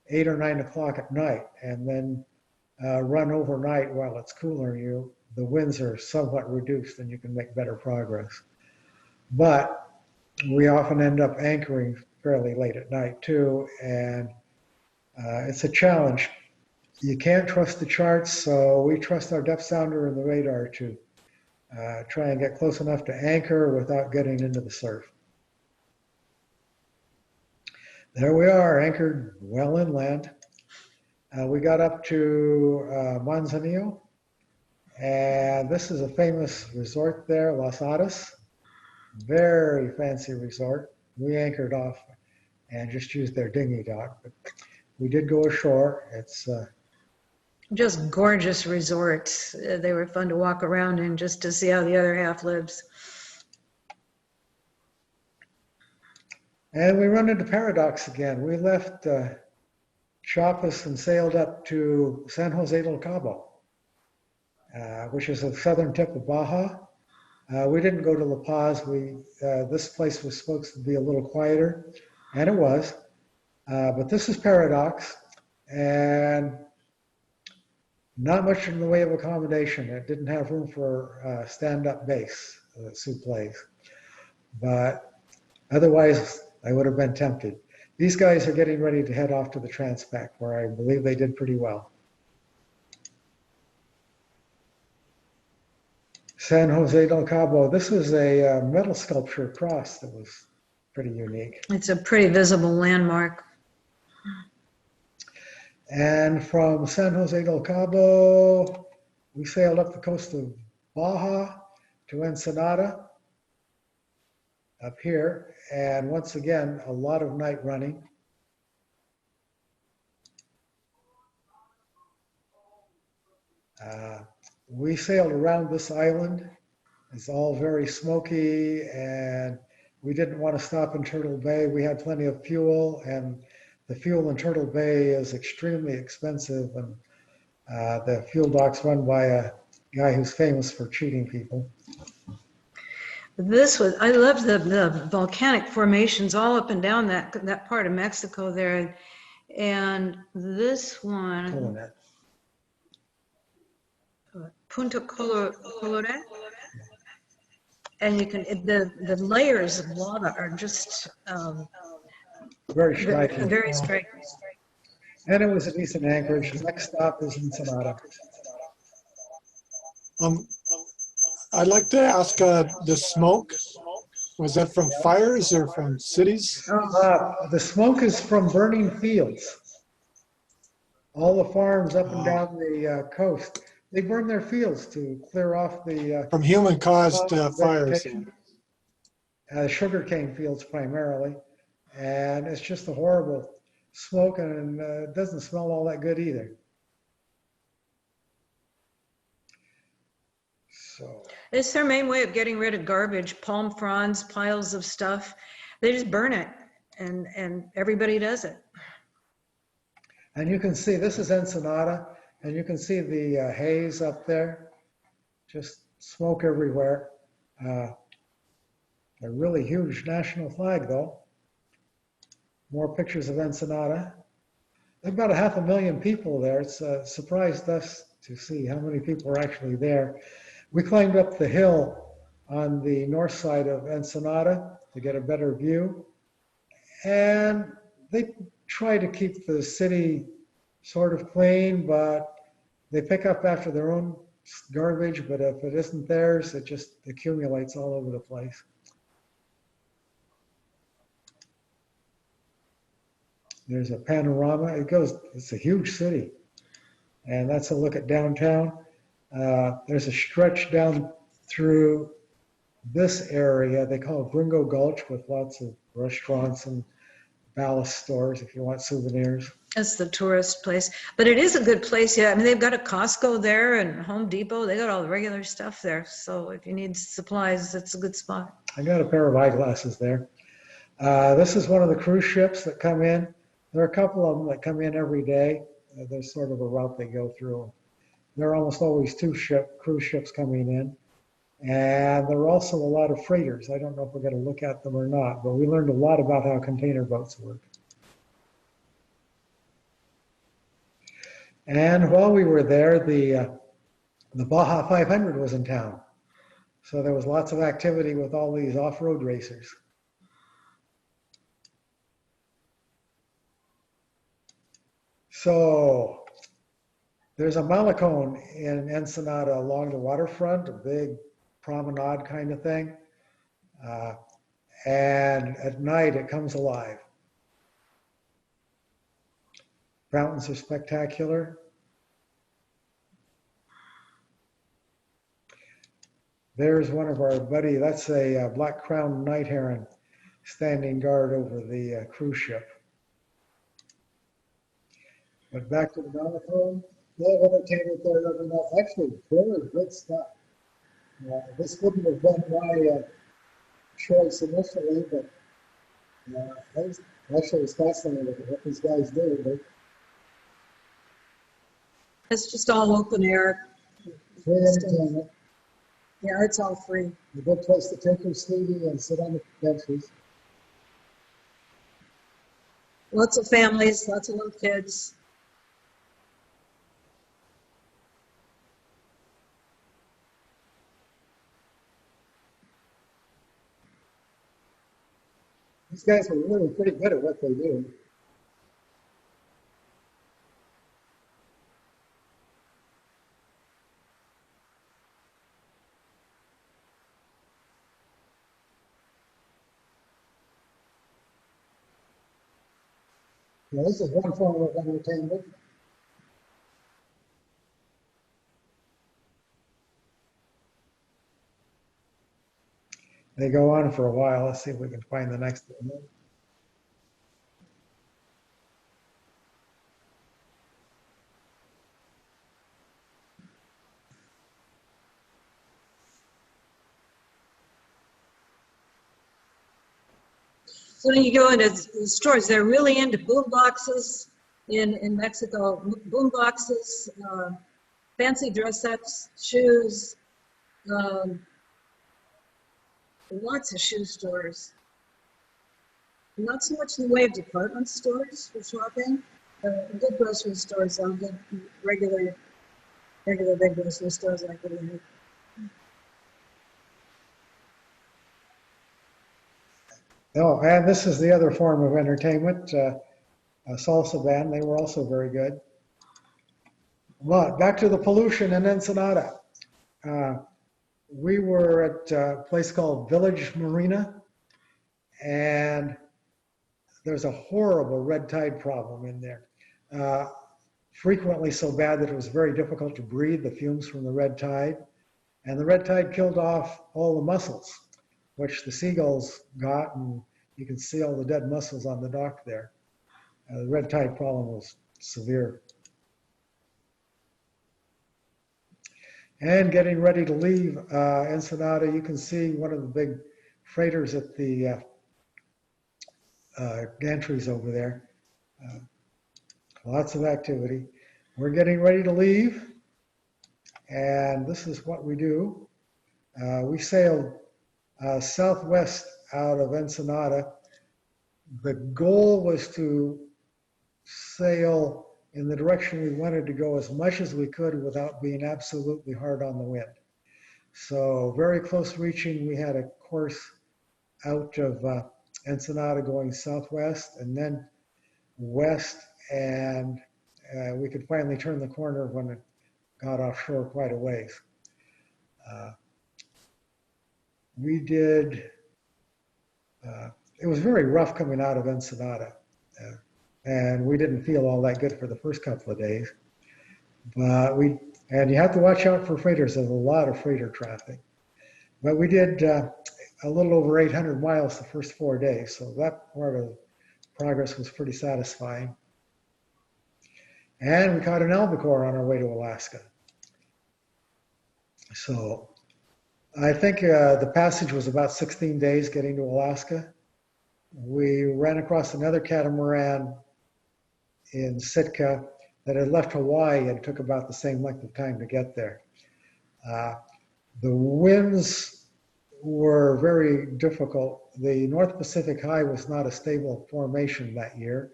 8 or 9 o'clock at night, and then run overnight while it's cooler. The winds are somewhat reduced, and you can make better progress. But we often end up anchoring fairly late at night too, and it's a challenge. You can't trust the charts, so we trust our depth sounder and the radar to try and get close enough to anchor without getting into the surf. There we are, anchored well inland. We got up to Manzanillo, and this is a famous resort there, Las Hadas. Very fancy resort. We anchored off and just used their dinghy dock. But we did go ashore. It's Just gorgeous resorts. They were fun to walk around in just to see how the other half lives. and we run into paradox again. We left Chiapas and sailed up to San Jose del Cabo, which is the southern tip of Baja. We didn't go to La Paz. This place was supposed to be a little quieter, and it was. But this is paradox, and not much in the way of accommodation. It didn't have room for stand-up bass that Sue plays. But otherwise, I would have been tempted. These guys are getting ready to head off to the Transpac, where I believe they did pretty well. San Jose del Cabo. This is a metal sculpture cross that was pretty unique. It's a pretty visible landmark. And from San Jose del Cabo, we sailed up the coast of Baja to Ensenada up here. And once again, a lot of night running. We sailed around this island. It's all very smoky, and we didn't want to stop in Turtle Bay. We had plenty of fuel, and the fuel in Turtle Bay is extremely expensive, and the fuel dock's run by a guy who's famous for cheating people. I love the volcanic formations all up and down that part of Mexico there. And this one, Colonet. Punta Colorado, and you can the layers of lava are just Very striking. very striking. And it was a decent anchorage. The next stop is Ensenada. I'd like to ask, the smoke, was that from fires or from cities? The smoke is from burning fields. All the farms up and down the coast, they burn their fields to clear off the From human-caused fires. sugarcane fields primarily. And it's just a horrible smoke, and it doesn't smell all that good either. So It's their main way of getting rid of garbage, palm fronds, piles of stuff. They just burn it, and everybody does it. and you can see, this is Ensenada, and you can see the haze up there, just smoke everywhere. A really huge national flag, though. More pictures of Ensenada. There's about 500,000 people there. It's surprised us to see how many people are actually there. We climbed up the hill on the north side of Ensenada to get a better view. And they try to keep the city sort of clean, but they pick up after their own garbage, but if it isn't theirs, it just accumulates all over the place. There's a panorama. It's a huge city. And that's a look at downtown. There's a stretch down through this area. They call it Gringo Gulch, with lots of restaurants and ballast stores if you want souvenirs. That's the tourist place, but it is a good place. Yeah, I mean, they've got a Costco there and Home Depot. They got all the regular stuff there. So if you need supplies, it's a good spot. I got a pair of eyeglasses there. This is one of the cruise ships that come in. There are a couple of them that come in every day. There's sort of a route they go through. There are almost always cruise ships coming in. And there are also a lot of freighters. I don't know if we're going to look at them or not, but we learned a lot about how container boats work. And while we were there, the Baja 500 was in town. So there was lots of activity with all these off-road racers. So there's a malecón in Ensenada along the waterfront, a big promenade kind of thing. And at night it comes alive. Fountains are spectacular. There's one of our buddy, that's a black crowned night heron standing guard over the cruise ship. But back to the monochrome, they have entertainment there every night. Actually, very good stuff. This wouldn't have been my choice initially, but I was fascinated with what these guys do. But It's just all open air. free entertainment, Yeah, it's all free. a good place to take your sweetie and sit on the benches. Lots of families, lots of little kids. These guys are really pretty good at what they do. Now, this is one form of entertainment. They go on for a while. Let's see if we can find the next one. So when you go into the stores, they're really into boom boxes in Mexico. Boom boxes, fancy dress-ups, shoes, lots of shoe stores. Not so much in the way of department stores for shopping. Good grocery stores, good regular big grocery stores like we have. Oh, and this is the other form of entertainment, a salsa band. They were also very good. But back to the pollution in Ensenada. We were at a place called Village Marina, and there's a horrible red tide problem in there. Frequently so bad that it was very difficult to breathe, the fumes from the red tide. And the red tide killed off all the mussels, which the seagulls got, and you can see all the dead mussels on the dock there. The red tide problem was severe. And getting ready to leave Ensenada, you can see one of the big freighters at the gantries over there. Lots of activity. We're getting ready to leave, and this is what we do. We sailed southwest out of Ensenada. The goal was to sail in the direction we wanted to go as much as we could without being absolutely hard on the wind. So very close reaching, we had a course out of Ensenada going southwest and then west, and we could finally turn the corner when it got offshore quite a ways. We did, it was very rough coming out of Ensenada. And we didn't feel all that good for the first couple of days. But and you have to watch out for freighters. There's a lot of freighter traffic. But we did a little over 800 miles the first 4 days. So that part of progress was pretty satisfying. And we caught an albacore on our way to Alaska. So I think the passage was about 16 days getting to Alaska. We ran across another catamaran in Sitka that had left Hawaii and took about the same length of time to get there. The winds were very difficult. The North Pacific High was not a stable formation that year,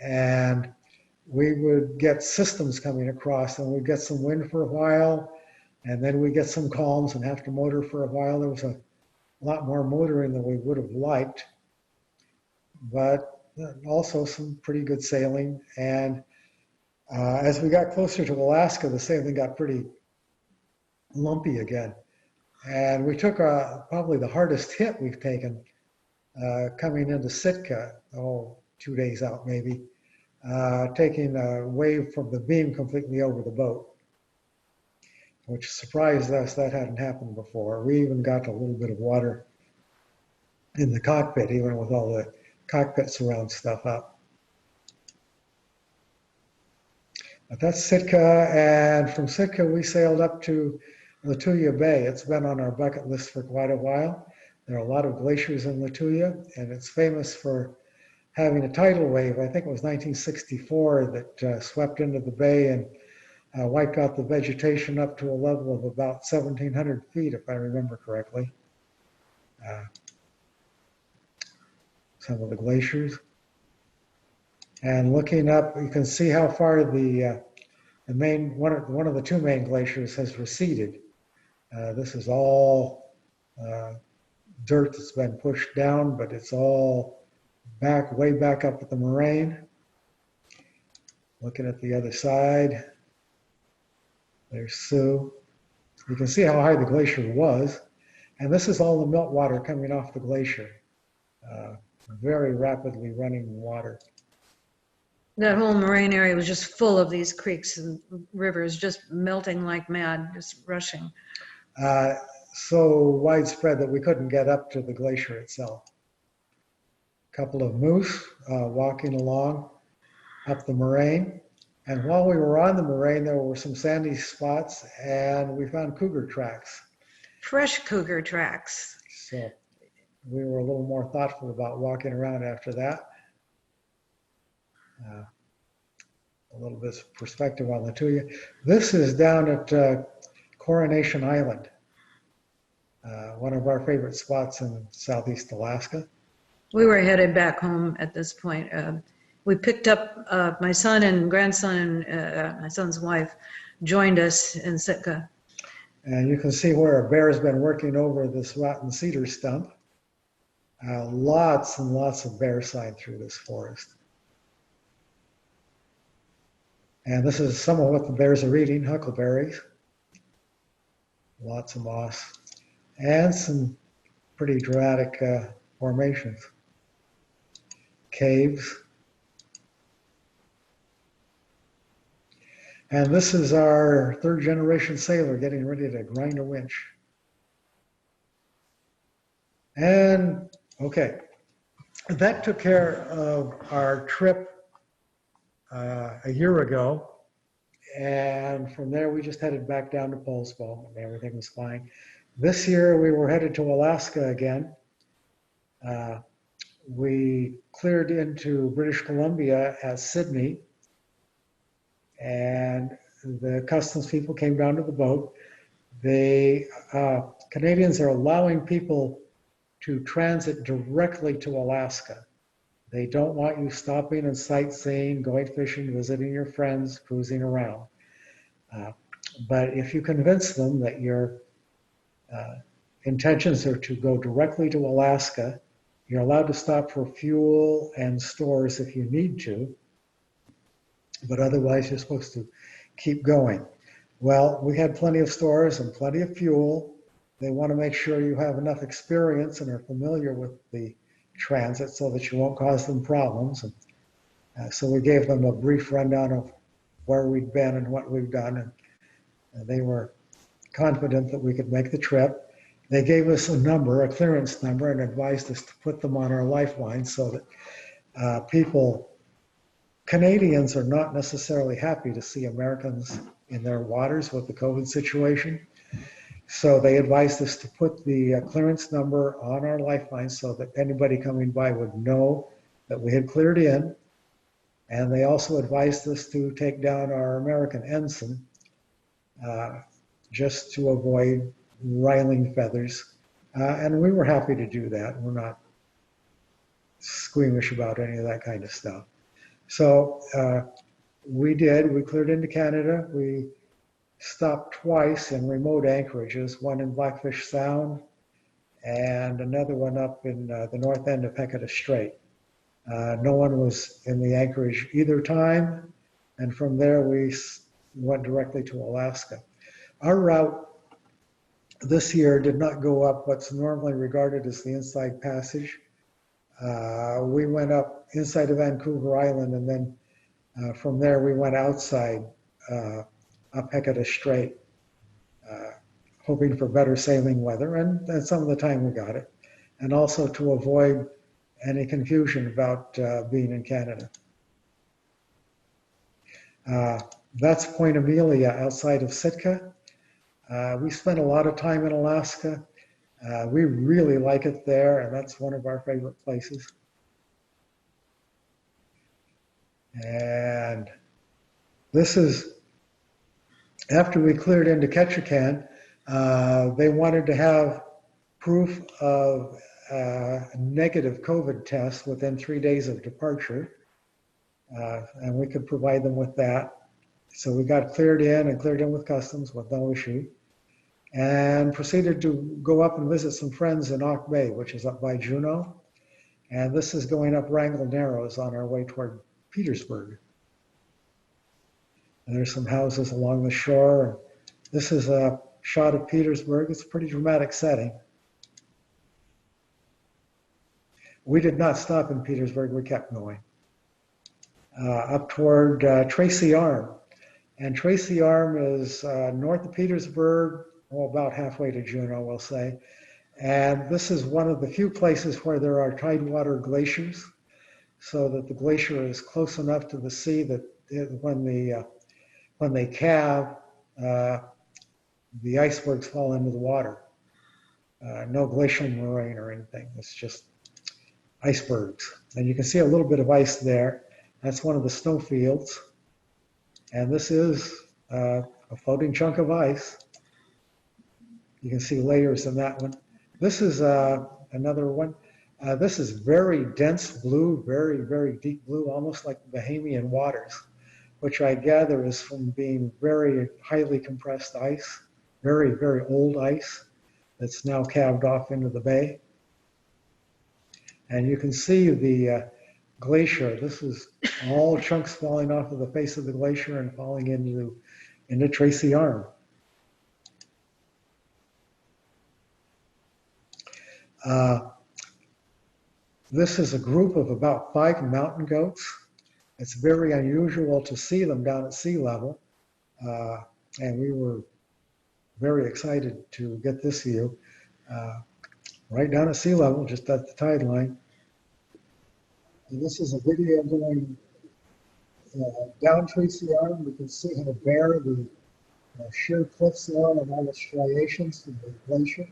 and we would get systems coming across, and we'd get some wind for a while, and then we'd get some calms and have to motor for a while. There was a lot more motoring than we would have liked, but also some pretty good sailing. And as we got closer to Alaska, the sailing got pretty lumpy again. And we took probably the hardest hit we've taken coming into Sitka, 2 days out maybe, taking a wave from the beam completely over the boat. which surprised us. That hadn't happened before. We even got a little bit of water in the cockpit, even with all the cockpit surround stuff up. But that's Sitka, and from Sitka we sailed up to Lituya Bay. It's been on our bucket list for quite a while. There are a lot of glaciers in Lituya, and it's famous for having a tidal wave. I think it was 1964 that swept into the bay and wiped out the vegetation up to a level of about 1,700 feet, if I remember correctly. Some of the glaciers. And looking up, you can see how far the main, one of the two main glaciers has receded. This is all dirt that's been pushed down, but it's all way back up at the moraine. Looking at the other side, there's Sue. You can see how high the glacier was. And this is all the meltwater coming off the glacier. Very rapidly running water. That whole moraine area was just full of these creeks and rivers, just melting like mad, just rushing. So widespread that we couldn't get up to the glacier itself. A couple of moose walking along up the moraine. And while we were on the moraine, there were some sandy spots, and we found cougar tracks. Fresh cougar tracks. So we were a little more thoughtful about walking around after that. A little bit of perspective on Lituya. This is down at Coronation Island, one of our favorite spots in Southeast Alaska. We were headed back home at this point. We picked up my son and grandson, and my son's wife joined us in Sitka. And you can see where a bear has been working over this rotten cedar stump. Lots and lots of bear sign through this forest. And this is some of what the bears are eating, huckleberries. Lots of moss. And some pretty dramatic formations. Caves. And this is our third generation sailor getting ready to grind a winch. And okay, that took care of our trip a year ago. And from there, we just headed back down to Poulsbo, and everything was fine. This year, we were headed to Alaska again. We cleared into British Columbia at Sydney, and the customs people came down to the boat. Canadians are allowing people to transit directly to Alaska. They don't want you stopping and sightseeing, going fishing, visiting your friends, cruising around. But if you convince them that your intentions are to go directly to Alaska, you're allowed to stop for fuel and stores if you need to, but otherwise you're supposed to keep going. Well, we had plenty of stores and plenty of fuel. They want to make sure you have enough experience and are familiar with the transit so that you won't cause them problems. And so we gave them a brief rundown of where we'd been and what we've done, and they were confident that we could make the trip. They gave us a number, a clearance number, and advised us to put them on our lifeline so that Canadians are not necessarily happy to see Americans in their waters with the COVID situation. So they advised us to put the clearance number on our lifeline so that anybody coming by would know that we had cleared in. And they also advised us to take down our American ensign just to avoid riling feathers. And we were happy to do that. We're not squeamish about any of that kind of stuff. So we cleared into Canada. We stopped twice in remote anchorages, one in Blackfish Sound and another one up in the north end of Hecate Strait. No one was in the anchorage either time, and from there we went directly to Alaska. Our route this year did not go up what's normally regarded as the Inside Passage. We went up inside of Vancouver Island, and then from there we went outside up Hecate Strait hoping for better sailing weather, and some of the time we got it, and also to avoid any confusion about being in Canada. That's Point Amelia outside of Sitka. We spent a lot of time in Alaska. We really like it there, and that's one of our favorite places. And this is after we cleared into Ketchikan. They wanted to have proof of a negative COVID test within 3 days of departure, and we could provide them with that. So we got cleared in with customs with no issue, and proceeded to go up and visit some friends in Auk Bay, which is up by Juneau. And this is going up Wrangell Narrows on our way toward Petersburg. And there's some houses along the shore. This is a shot of Petersburg. It's a pretty dramatic setting. We did not stop in Petersburg. We kept going up toward Tracy Arm. And Tracy Arm is north of Petersburg, about halfway to Juneau, we'll say. And this is one of the few places where there are tidewater glaciers, so that the glacier is close enough to the sea that when they calve, the icebergs fall into the water. No glacial moraine or anything. It's just icebergs. And you can see a little bit of ice there. That's one of the snow fields. And this is a floating chunk of ice. You can see layers in that one. This is another one. This is very dense blue, very, very deep blue, almost like the Bahamian waters, which I gather is from being very highly compressed ice, very, very old ice that's now calved off into the bay. And you can see the glacier. This is all chunks falling off of the face of the glacier and falling into Tracy Arm. This is a group of about 5 mountain goats. It's very unusual to see them down at sea level. And we were very excited to get this view. Right down at sea level, just at the tide line. And this is a video going down Tracy Arm. We can see how bare the sheer cliffs are and all the striations from the glacier.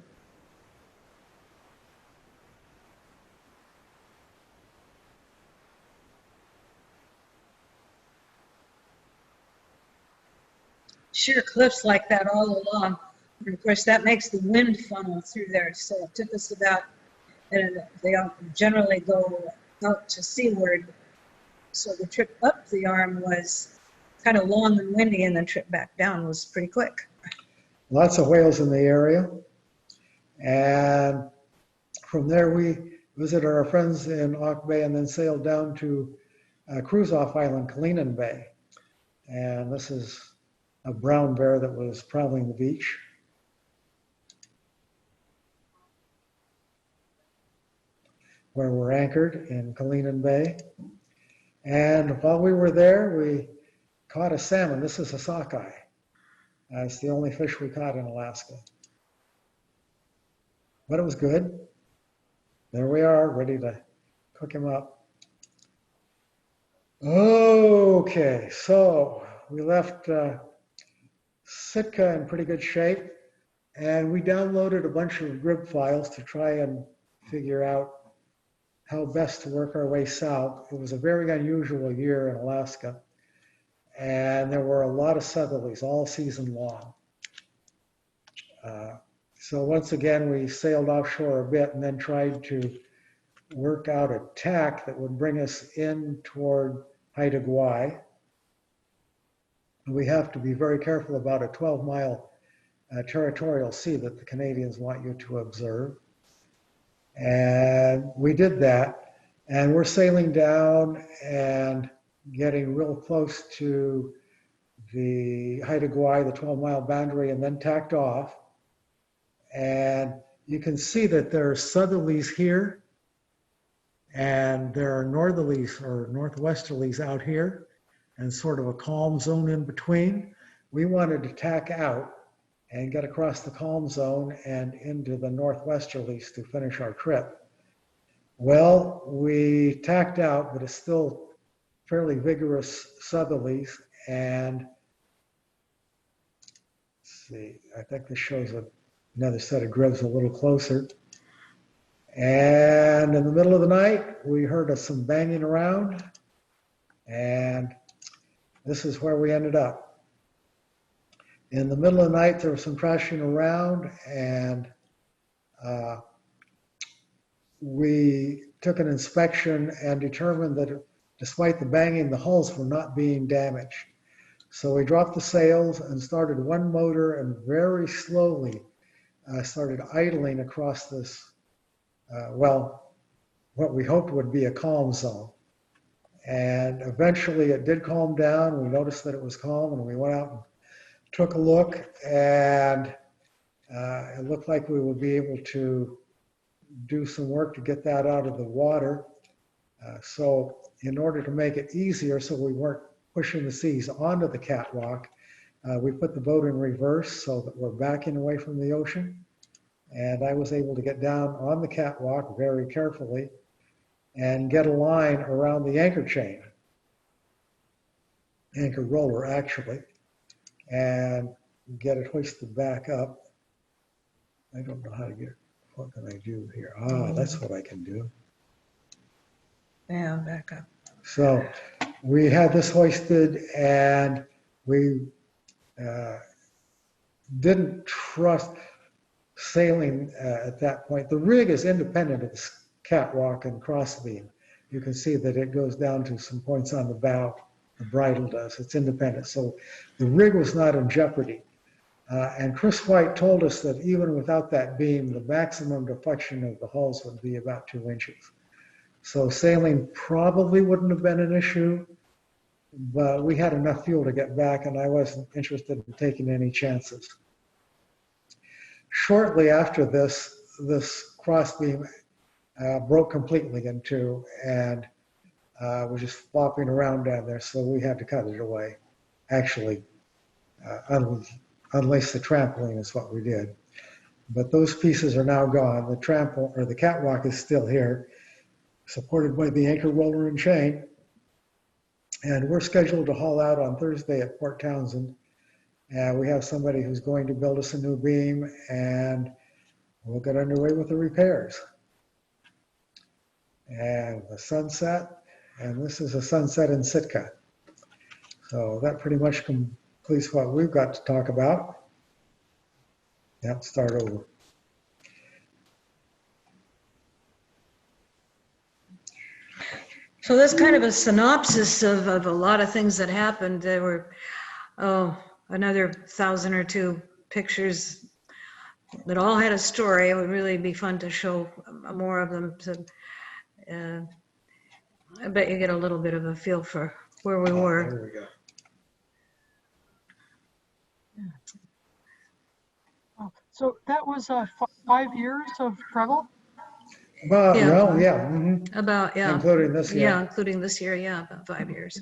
Sheer cliffs like that all along. And of course, that makes the wind funnel through there. So it took us about, and they generally go out to seaward. So the trip up the arm was kind of long and windy, and the trip back down was pretty quick. Lots of whales in the area. And from there, we visited our friends in Auk Bay and then sailed down to cruise-off island, Kalinin Bay. And this is a brown bear that was prowling the beach. Where we're anchored in Kalinin Bay. And while we were there, we caught a salmon. This is a sockeye. It's the only fish we caught in Alaska. But it was good. There we are, ready to cook him up. Okay, so we left Sitka in pretty good shape, and we downloaded a bunch of grid files to try and figure out how best to work our way south. It was a very unusual year in Alaska, and there were a lot of southerlies all season long. So once again, we sailed offshore a bit and then tried to work out a tack that would bring us in toward Haida Gwaii. We have to be very careful about a 12-mile territorial sea that the Canadians want you to observe. And we did that, and we're sailing down and getting real close to the Haida Gwaii, the 12-mile boundary, and then tacked off. And you can see that there are southerlies here, and there are northerlies or northwesterlies out here, and sort of a calm zone in between. We wanted to tack out and get across the calm zone and into the northwesterlies to finish our trip. Well, we tacked out, but it's still fairly vigorous southerlies, and let's see, I think this shows another set of gribs a little closer. And in the middle of the night, we heard some banging around, and this is where we ended up. In the middle of the night, there was some crashing around, and we took an inspection and determined that despite the banging, the hulls were not being damaged. So we dropped the sails and started one motor and very slowly started idling across this, well, what we hoped would be a calm zone. And eventually it did calm down. We noticed that it was calm, and we went out and took a look, and it looked like we would be able to do some work to get that out of the water. So in order to make it easier, so we weren't pushing the seas onto the catwalk, we put the boat in reverse so that we're backing away from the ocean. And I was able to get down on the catwalk very carefully and get a line around the anchor chain, anchor roller actually, and get it hoisted back up. I don't know how to get it. What can I do here? Ah, that's what I can do. Yeah, back up. So we had this hoisted, and we didn't trust sailing at that point. The rig is independent of the catwalk and crossbeam. You can see that it goes down to some points on the bow. The bridle does. It's independent. So the rig was not in jeopardy. And Chris White told us that even without that beam, the maximum deflection of the hulls would be about 2 inches. So sailing probably wouldn't have been an issue, but we had enough fuel to get back, and I wasn't interested in taking any chances. Shortly after this crossbeam broke completely in two, and was just flopping around down there, so we had to cut it away. Actually, unlace the trampoline is what we did. But those pieces are now gone. The trampoline, or the catwalk, is still here, supported by the anchor roller and chain. And we're scheduled to haul out on Thursday at Port Townsend. And we have somebody who's going to build us a new beam, and we'll get underway with the repairs. And the sunset, and this is a sunset in Sitka. So that pretty much completes what we've got to talk about. Yep, start over. So that's kind of a synopsis of a lot of things that happened. There were, another 1,000 or 2 pictures that all had a story. It would really be fun to show more of them. So, I bet you get a little bit of a feel for where we were. There we go. Oh, so that was 5 years of travel? Well, Yeah. well, yeah. Mhm. About, yeah. Including this year. Yeah, including this year, yeah, about 5 years.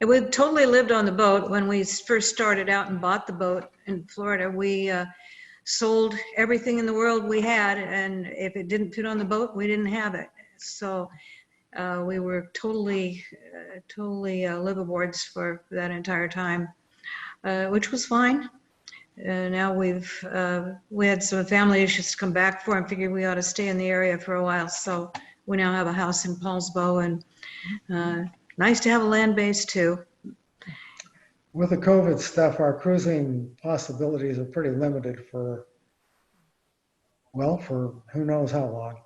And we totally lived on the boat. When we first started out and bought the boat in Florida, we sold everything in the world we had, and if it didn't fit on the boat, we didn't have it. So we were totally liveaboards for that entire time, which was fine. Now we had some family issues to come back for and figured we ought to stay in the area for a while. So we now have a house in Paulsbo, and nice to have a land base too. With the COVID stuff, our cruising possibilities are pretty limited for, well, for who knows how long.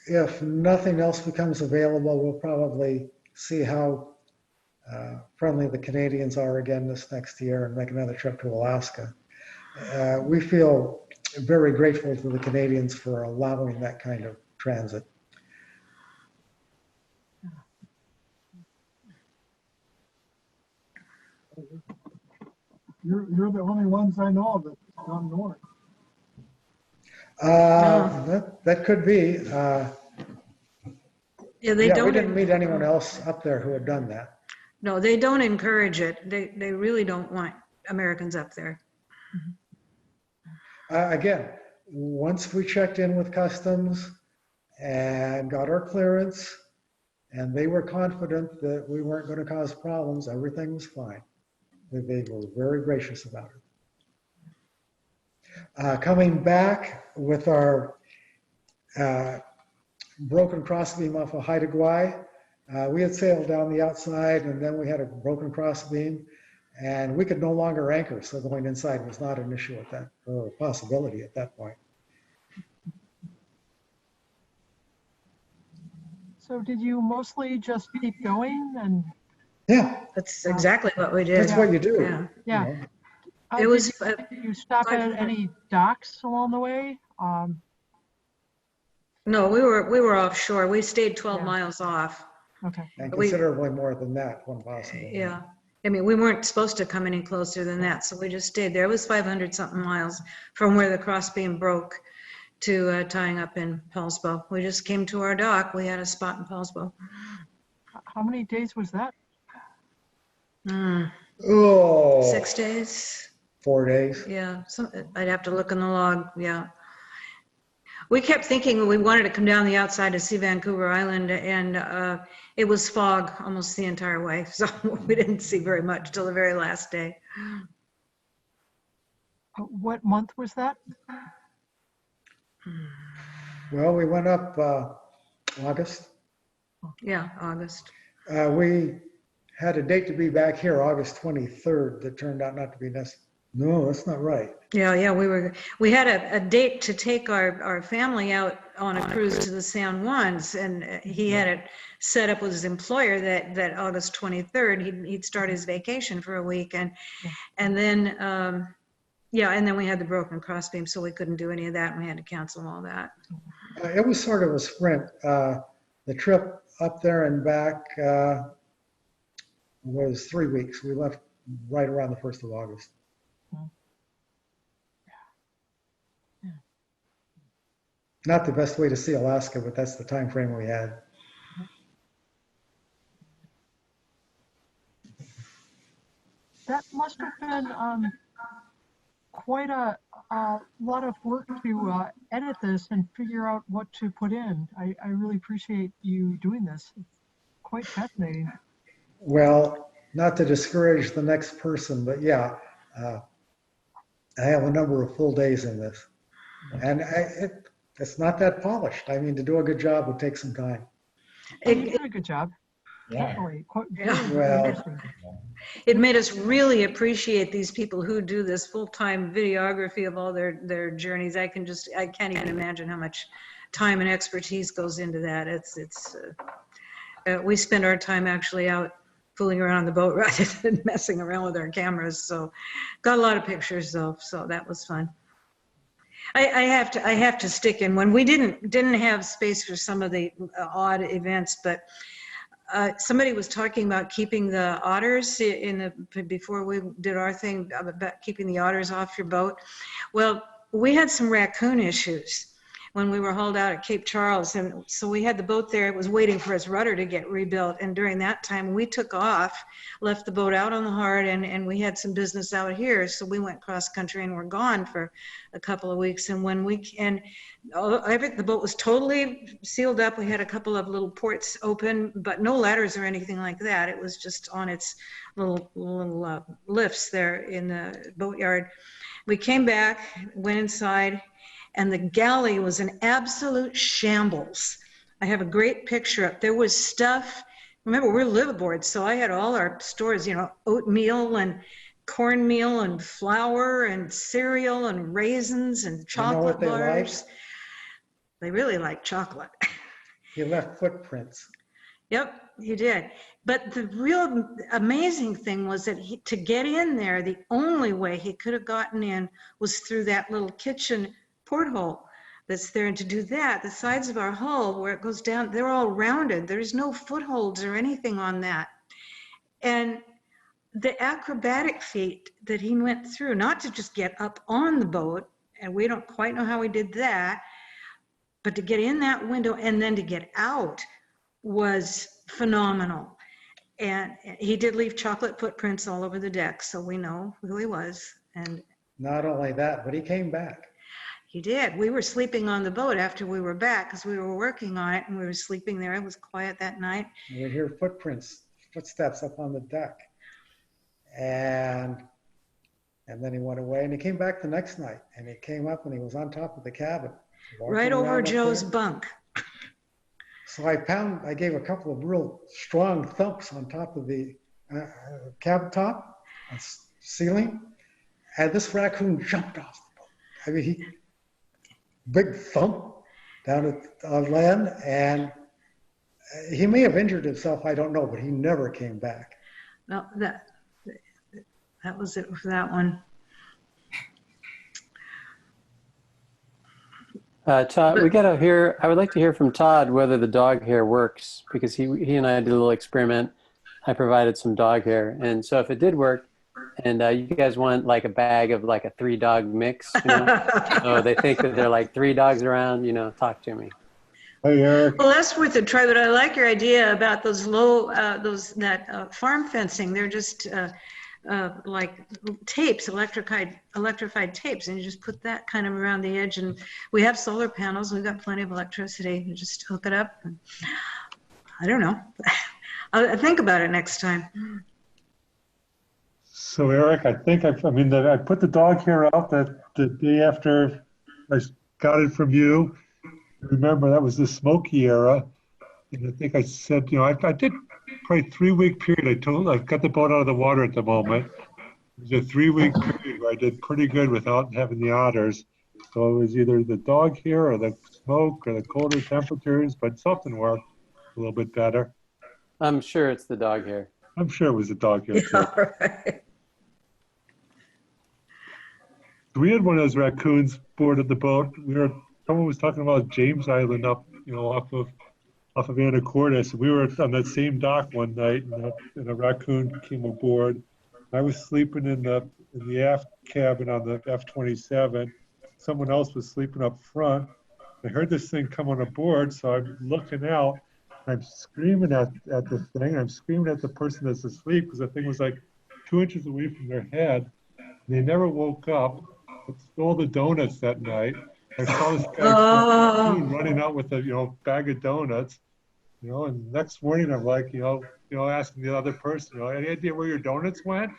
If nothing else becomes available, we'll probably see how friendly the Canadians are again this next year and make another trip to Alaska. We feel very grateful to the Canadians for allowing that kind of transit. You're the only ones I know of that's gone north. That could be. Yeah, they Yeah, don't. we didn't meet anyone else up there who had done that. No, they don't encourage it. They really don't want Americans up there. Again, once we checked in with customs and got our clearance, and they were confident that we weren't going to cause problems, everything was fine. They were very gracious about it. Coming back with our broken crossbeam off of Haida Gwaii, we had sailed down the outside, and then we had a broken crossbeam, and we could no longer anchor, so going inside was not an issue at that, or a possibility at that point. So did you mostly just keep going and? Yeah, That's exactly what we did. that's what you do. Yeah. Yeah. You know. It was, Did you stop at any docks along the way? no, we were offshore. We stayed 12 Yeah. miles off. Okay. And We- considerably more than that when possible. Yeah. I mean, we weren't supposed to come any closer than that, so we just stayed there. It was 500 something miles from where the crossbeam broke to tying up in Paulsbo. We just came to our dock. We had a spot in Paulsbo. How many days was that? Oh, 6 days. 4 days. Yeah, I'd have to look in the log, yeah. We kept thinking we wanted to come down the outside to see Vancouver Island, and it was fog almost the entire way, so we didn't see very much till the very last day. What month was that? Well, we went up August. Yeah, August. We had a date to be back here, August 23rd, that turned out not to be necessary. No, that's not right. Yeah, we had a date to take our family out on a cruise to the San Juans, and he had it set up with his employer that August 23rd, he'd start his vacation for a week, and then, and then we had the broken crossbeam, so we couldn't do any of that, and we had to cancel all that. It was sort of a sprint. The trip up there and back was 3 weeks. We left right around the 1st of August. Not the best way to see Alaska, but that's the time frame we had. That must have been quite a lot of work to edit this and figure out what to put in. I really appreciate you doing this. It's quite fascinating. Well, not to discourage the next person, but yeah, I have a number of full days in this. And it's not that polished. I mean, to do a good job would take some time. You did a good job. Yeah. Definitely. Yeah. Well, Interesting. It made us really appreciate these people who do this full-time videography of all their journeys. I can't even imagine how much time and expertise goes into that. We spend our time actually out fooling around on the boat rather than messing around with our cameras. So got a lot of pictures though, so that was fun. I have to stick in when we didn't have space for some of the odd events, but somebody was talking about keeping the otters before we did our thing about keeping the otters off your boat. Well, we had some raccoon issues when we were hauled out at Cape Charles, and so we had the boat there. It was waiting for its rudder to get rebuilt, and during that time we took off, left the boat out on the Hard, and we had some business out here, so we went cross country and were gone for a couple of weeks. And when the boat was totally sealed up. We had a couple of little ports open, but no ladders or anything like that. It was just on its little lifts there in the boatyard. We came back, went inside, and the galley was an absolute shambles. I have a great picture up. There was stuff. Remember, we're liveaboard, so I had all our stores, oatmeal and cornmeal and flour and cereal and raisins and chocolate bars. They really like chocolate. you left footprints. Yep, you did. But the real amazing thing was that to get in there, the only way he could have gotten in was through that little kitchen porthole that's there. And to do that, the sides of our hull where it goes down, they're all rounded. There's no footholds or anything on that. And the acrobatic feat that he went through, not to just get up on the boat, and we don't quite know how he did that, but to get in that window and then to get out was phenomenal. And he did leave chocolate footprints all over the deck, so we know who he was. And Not only that, but he came back. he did. We were sleeping on the boat after we were back because we were working on it, and we were sleeping there. It was quiet that night. We hear footsteps up on the deck. And then he went away, and he came back the next night, and he came up and he was on top of the cabin. Right walking over around up Joe's there. bunk. So I gave a couple of real strong thumps on top of the cabin top, ceiling, and this raccoon jumped off the boat. I mean, big thump down on land, and he may have injured himself, I don't know, but he never came back. No, that was it for that one. Todd, I would like to hear from Todd whether the dog hair works, because he and I did a little experiment. I provided some dog hair. And so if it did work, and you guys want like a bag of like a 3-dog mix, so they think that there are like 3 dogs around, talk to me. Hey, Eric. Well, that's worth a try, but I like your idea about those farm fencing. They're just like tapes, electrified tapes, and you just put that kind of around the edge. And we have solar panels. We've got plenty of electricity. You just hook it up. And, I don't know. I'll think about it next time. So Eric, I think I put the dog hair out that the day after I got it from you. Remember, that was the Smoky era. And I think I said, I did probably 3-week period. I've got the boat out of the water at the moment. It was a 3-week period where I did pretty good without having the otters. So it was either the dog hair or the smoke or the colder temperatures, but something worked a little bit better. I'm sure it's the dog hair. I'm sure it was the dog hair too. Yeah, right. We had one of those raccoons boarded the boat. Someone was talking about James Island up, off of Anacortes. We were on that same dock one night, and a raccoon came aboard. I was sleeping in the aft cabin on the F-27. Someone else was sleeping up front. I heard this thing coming aboard, so I'm looking out. I'm screaming at the thing. I'm screaming at the person that's asleep because the thing was like 2 inches away from their head. They never woke up. It stole the donuts that night. I saw this guy running out with a bag of donuts. And next morning I'm like, asking the other person, any idea where your donuts went?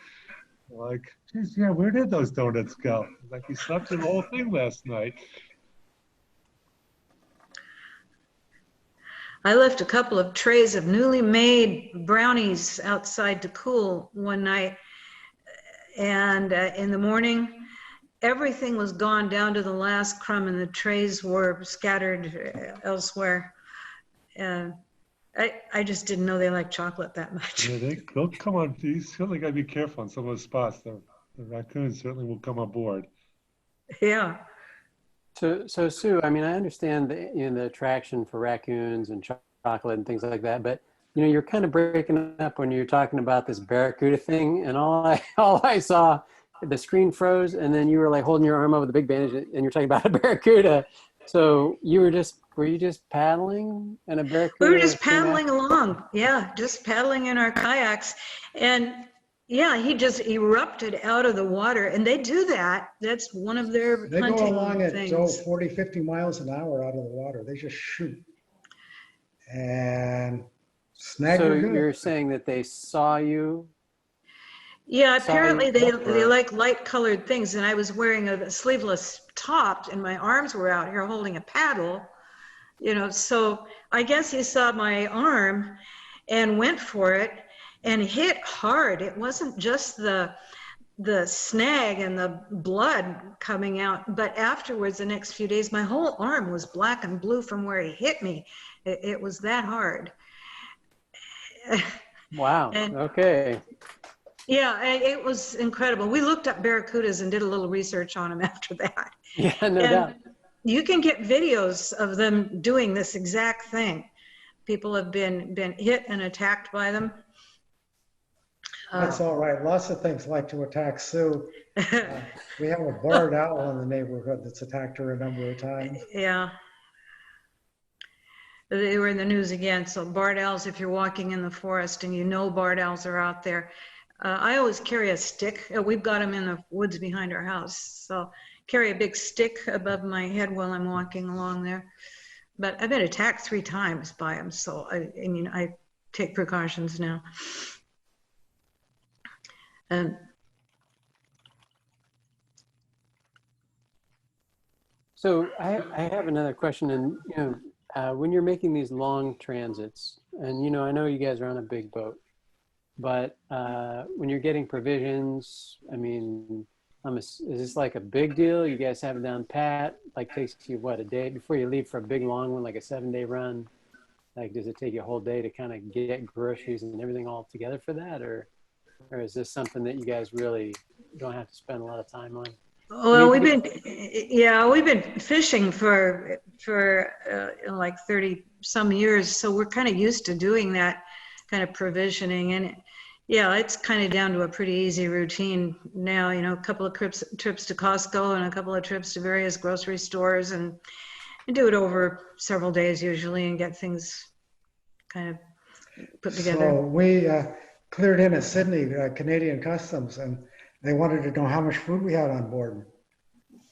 I'm like, geez, yeah, where did those donuts go? Like, he slept through the whole thing last night. I left a couple of trays of newly made brownies outside to cool one night. And in the morning, everything was gone down to the last crumb, and the trays were scattered elsewhere. I just didn't know they liked chocolate that much. Yeah, they'll come on. You certainly got to be careful on some of those spots. The raccoons certainly will come on board. Yeah. So Sue, I understand the attraction for raccoons and chocolate and things like that, but you're kind of breaking up when you're talking about this barracuda thing, and all I saw, the screen froze, and then you were like holding your arm over the big bandage, and you're talking about a barracuda. So were you just paddling in a barracuda? We were just paddling along. Yeah, just paddling in our kayaks. And yeah, he just erupted out of the water. And they do that. That's one of their They hunting go along at things. 40, 50 miles an hour out of the water. They just shoot and snag So your good. you're saying that they saw you? Yeah, apparently they Sorry. like light colored things. And I was wearing a sleeveless top and my arms were out here holding a paddle, so I guess he saw my arm and went for it and hit hard. It wasn't just the snag and the blood coming out, but afterwards, the next few days, my whole arm was black and blue from where he hit me. It was that hard. Wow. Okay. Yeah, it was incredible. We looked up barracudas and did a little research on them after that. Yeah, no doubt. You can get videos of them doing this exact thing. People have been hit and attacked by them. That's all right. Lots of things like to attack Sue. We have a barred owl in the neighborhood that's attacked her a number of times. Yeah. they were in the news again. So barred owls, if you're walking in the forest and you know barred owls are out there, I always carry a stick. We've got them in the woods behind our house. So carry a big stick above my head while I'm walking along there. But I've been attacked 3 times by them. So I mean, I take precautions now. And So I have another question, and when you're making these long transits, and I know you guys are on a big boat, but when you're getting provisions, I mean, is this like a big deal? You guys have it down pat? Like takes you what, a day before you leave for a big long one, like a 7-day run? Like does it take you a whole day to kind of get groceries and everything all together for that, or is this something that you guys really don't have to spend a lot of time on? well, we've been fishing for like 30 some years, so we're kind of used to doing that kind of provisioning, and it's kind of down to a pretty easy routine now. A couple of trips to Costco and a couple of trips to various grocery stores, and do it over several days usually, and get things kind of put together. So we cleared in at Sydney, Canadian Customs, and they wanted to know how much food we had on board.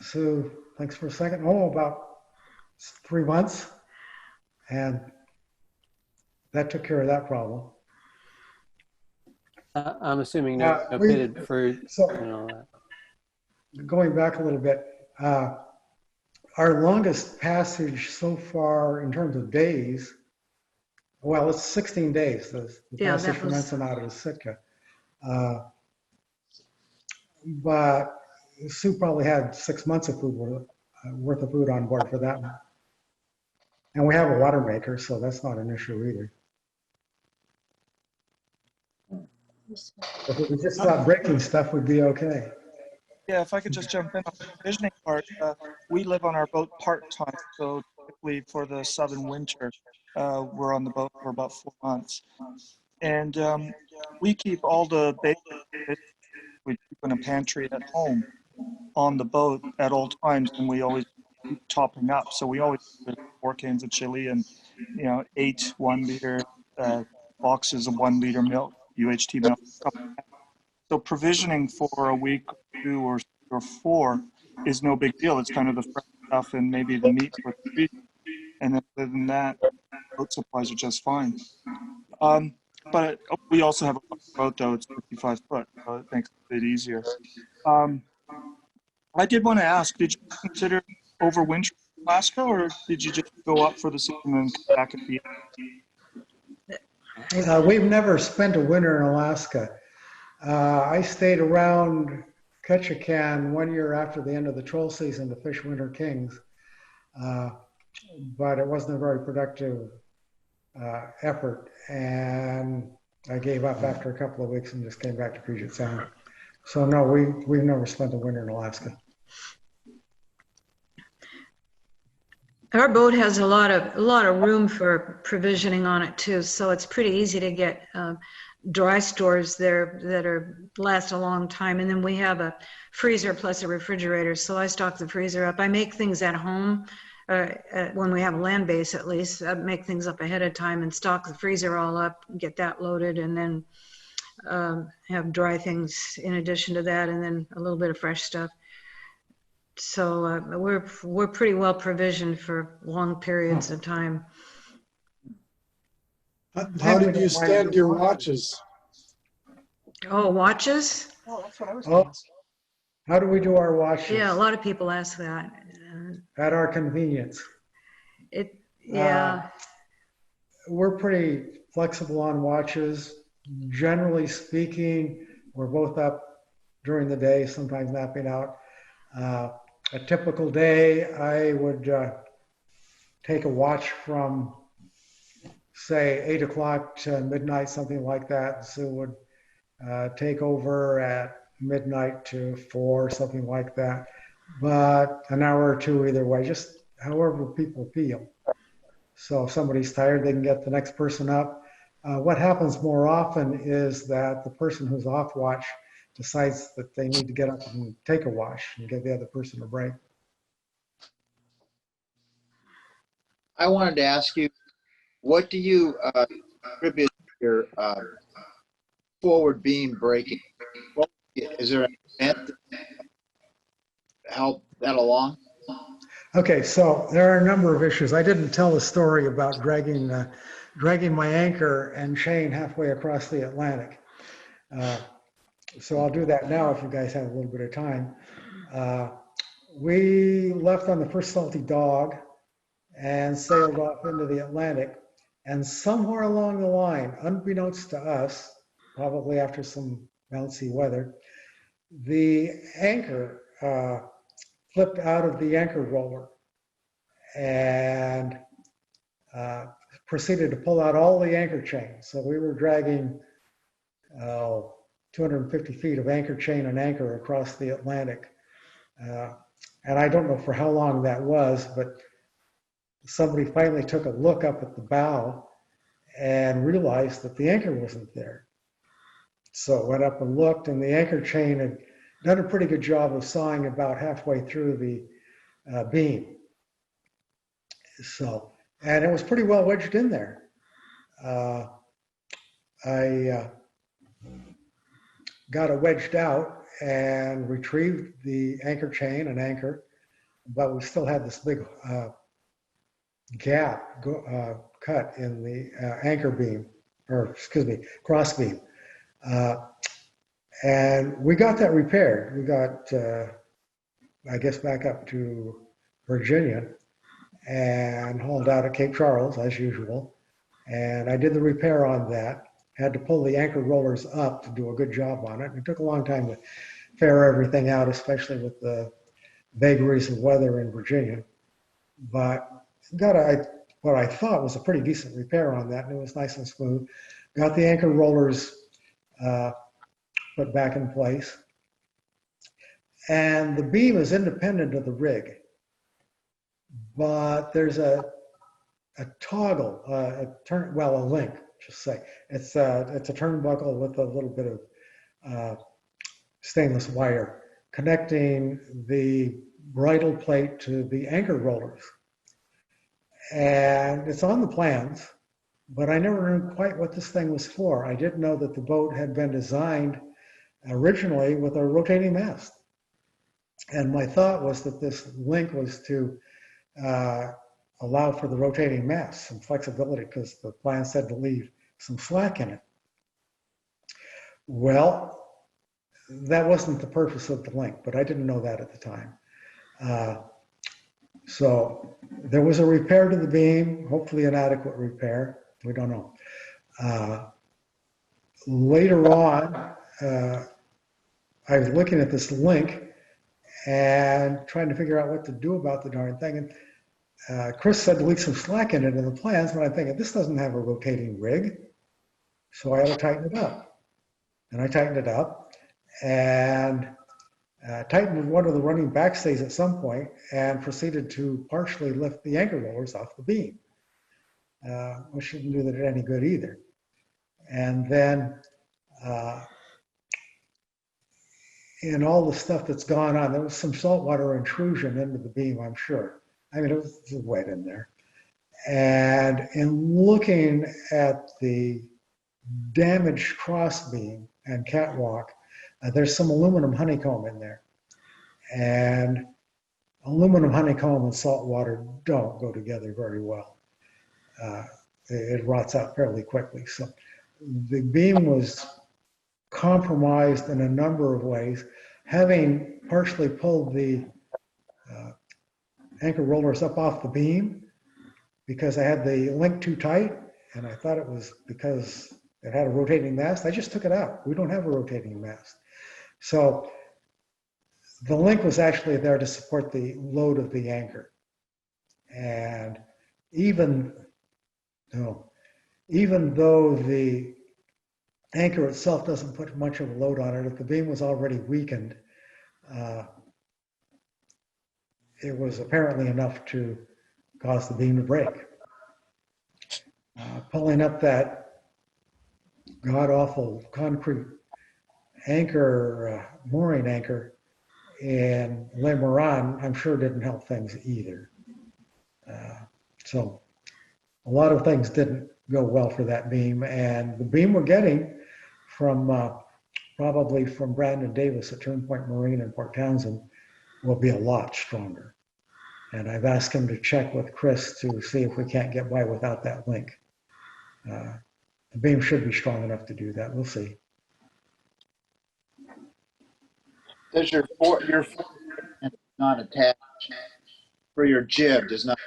Sue, thanks for a second. About 3 months. And that took care of that problem. I'm assuming no pitted fruit and all that. Going back a little bit, our longest passage so far in terms of days, well, it's 16 days. The passage from Ensenada to Sitka. But Sue probably had 6 months of food worth of food on board for that one. And we have a water maker, so that's not an issue either. If we could just stop breaking stuff, we'd be okay. Yeah, if I could just jump in on the provisioning part, we live on our boat part-time, so typically for the southern winter, we're on the boat for about 4 months. And we keep all the basic we keep in a pantry at home on the boat at all times, and we always keep topping up. So we always have 4 cans of chili and 8 1-liter boxes of 1-liter milk, UHT milk. So provisioning for a week or 2 or 4 is no big deal. It's kind of the fresh stuff and maybe the meat for the week. And then other than that, boat supplies are just fine. But we also have a boat, though. It's 55 foot, so it makes it a bit easier. I did want to ask, did you consider overwintering in Alaska, or did you just go up for the season and come back at the end? We've never spent a winter in Alaska. I stayed around Ketchikan 1 year after the end of the troll season to fish winter kings, but it wasn't a very productive effort, and I gave up after a couple of weeks and just came back to Puget Sound. So no, we've never spent a winter in Alaska. Our boat has a lot of room for provisioning on it too, so it's pretty easy to get dry stores there that last a long time. And then we have a freezer plus a refrigerator, so I stock the freezer up. I make things at home when we have a land base, at least. I make things up ahead of time and stock the freezer all up, get that loaded, and then have dry things in addition to that, and then a little bit of fresh stuff. So we're pretty well provisioned for long periods of time. How did you stand your watches? Oh, watches? Oh, that's what I was going to ask. How do we do our watches? Yeah, a lot of people ask that. At our convenience. We're pretty flexible on watches. Generally speaking, we're both up during the day, sometimes napping out. A typical day, I would take a watch from, say, 8 o'clock to midnight, something like that. Sue would take over at midnight to 4, something like that. But an hour or 2 either way, just however people feel. So if somebody's tired, they can get the next person up. What happens more often is that the person who's off watch decides that they need to get up and take a wash and give the other person a break. I wanted to ask you, what do you attribute your forward beam breaking? Is there an event that helped that along? Okay, so there are a number of issues. I didn't tell the story about dragging my anchor and chain halfway across the Atlantic. So I'll do that now if you guys have a little bit of time. We left on the first Salty Dog and sailed off into the Atlantic. And somewhere along the line, unbeknownst to us, probably after some bouncy weather, the anchor flipped out of the anchor roller and proceeded to pull out all the anchor chain. So we were dragging 250 feet of anchor chain and anchor across the Atlantic. And I don't know for how long that was, but somebody finally took a look up at the bow and realized that the anchor wasn't there. So went up and looked, and the anchor chain had done a pretty good job of sawing about halfway through the beam. So, and it was pretty well wedged in there. I got it wedged out and retrieved the anchor chain and anchor, but we still had this big gap cut in the anchor beam, or excuse me, cross beam. And we got that repaired. We got, I guess, back up to Virginia and hauled out at Cape Charles as usual. And I did the repair on that. Had to pull the anchor rollers up to do a good job on it. It took a long time to fare everything out, especially with the vagaries of weather in Virginia. But got what I thought was a pretty decent repair on that, and it was nice and smooth. Got the anchor rollers put back in place. And the beam is independent of the rig. But there's a toggle, a link, just say. It's a turnbuckle with a little bit of stainless wire connecting the bridle plate to the anchor rollers. And it's on the plans, but I never knew quite what this thing was for. I didn't know that the boat had been designed originally with a rotating mast. And my thought was that this link was to allow for the rotating mast, some flexibility, because the plan said to leave some slack in it. Well, that wasn't the purpose of the link, but I didn't know that at the time. So there was a repair to the beam, hopefully an adequate repair. We don't know. Later on, I was looking at this link and trying to figure out what to do about the darn thing. And Chris said to leave some slack in it in the plans, but I'm thinking, this doesn't have a rotating rig, so I had to tighten it up. And I tightened it up and tightened one of the running backstays at some point and proceeded to partially lift the anchor rollers off the beam, which didn't do that any good either. And then in all the stuff that's gone on, there was some saltwater intrusion into the beam, I'm sure. I mean, it was wet in there. And in looking at the damaged cross beam and catwalk, there's some aluminum honeycomb in there. And aluminum honeycomb and salt water don't go together very well. It rots out fairly quickly. So the beam was compromised in a number of ways. Having partially pulled the anchor rollers up off the beam because I had the link too tight, and I thought it was because it had a rotating mast. I just took it out. We don't have a rotating mast. So the link was actually there to support the load of the anchor. And even though the anchor itself doesn't put much of a load on it, if the beam was already weakened, it was apparently enough to cause the beam to break. Pulling up that god-awful concrete anchor, mooring anchor in Le Moran, I'm sure didn't help things either. So a lot of things didn't go well for that beam, and the beam we're getting from probably from Brandon Davis at Turnpoint Marine in Port Townsend will be a lot stronger. And I've asked him to check with Chris to see if we can't get by without that link. The beam should be strong enough to do that. We'll see. Does your not attached for your jib does not?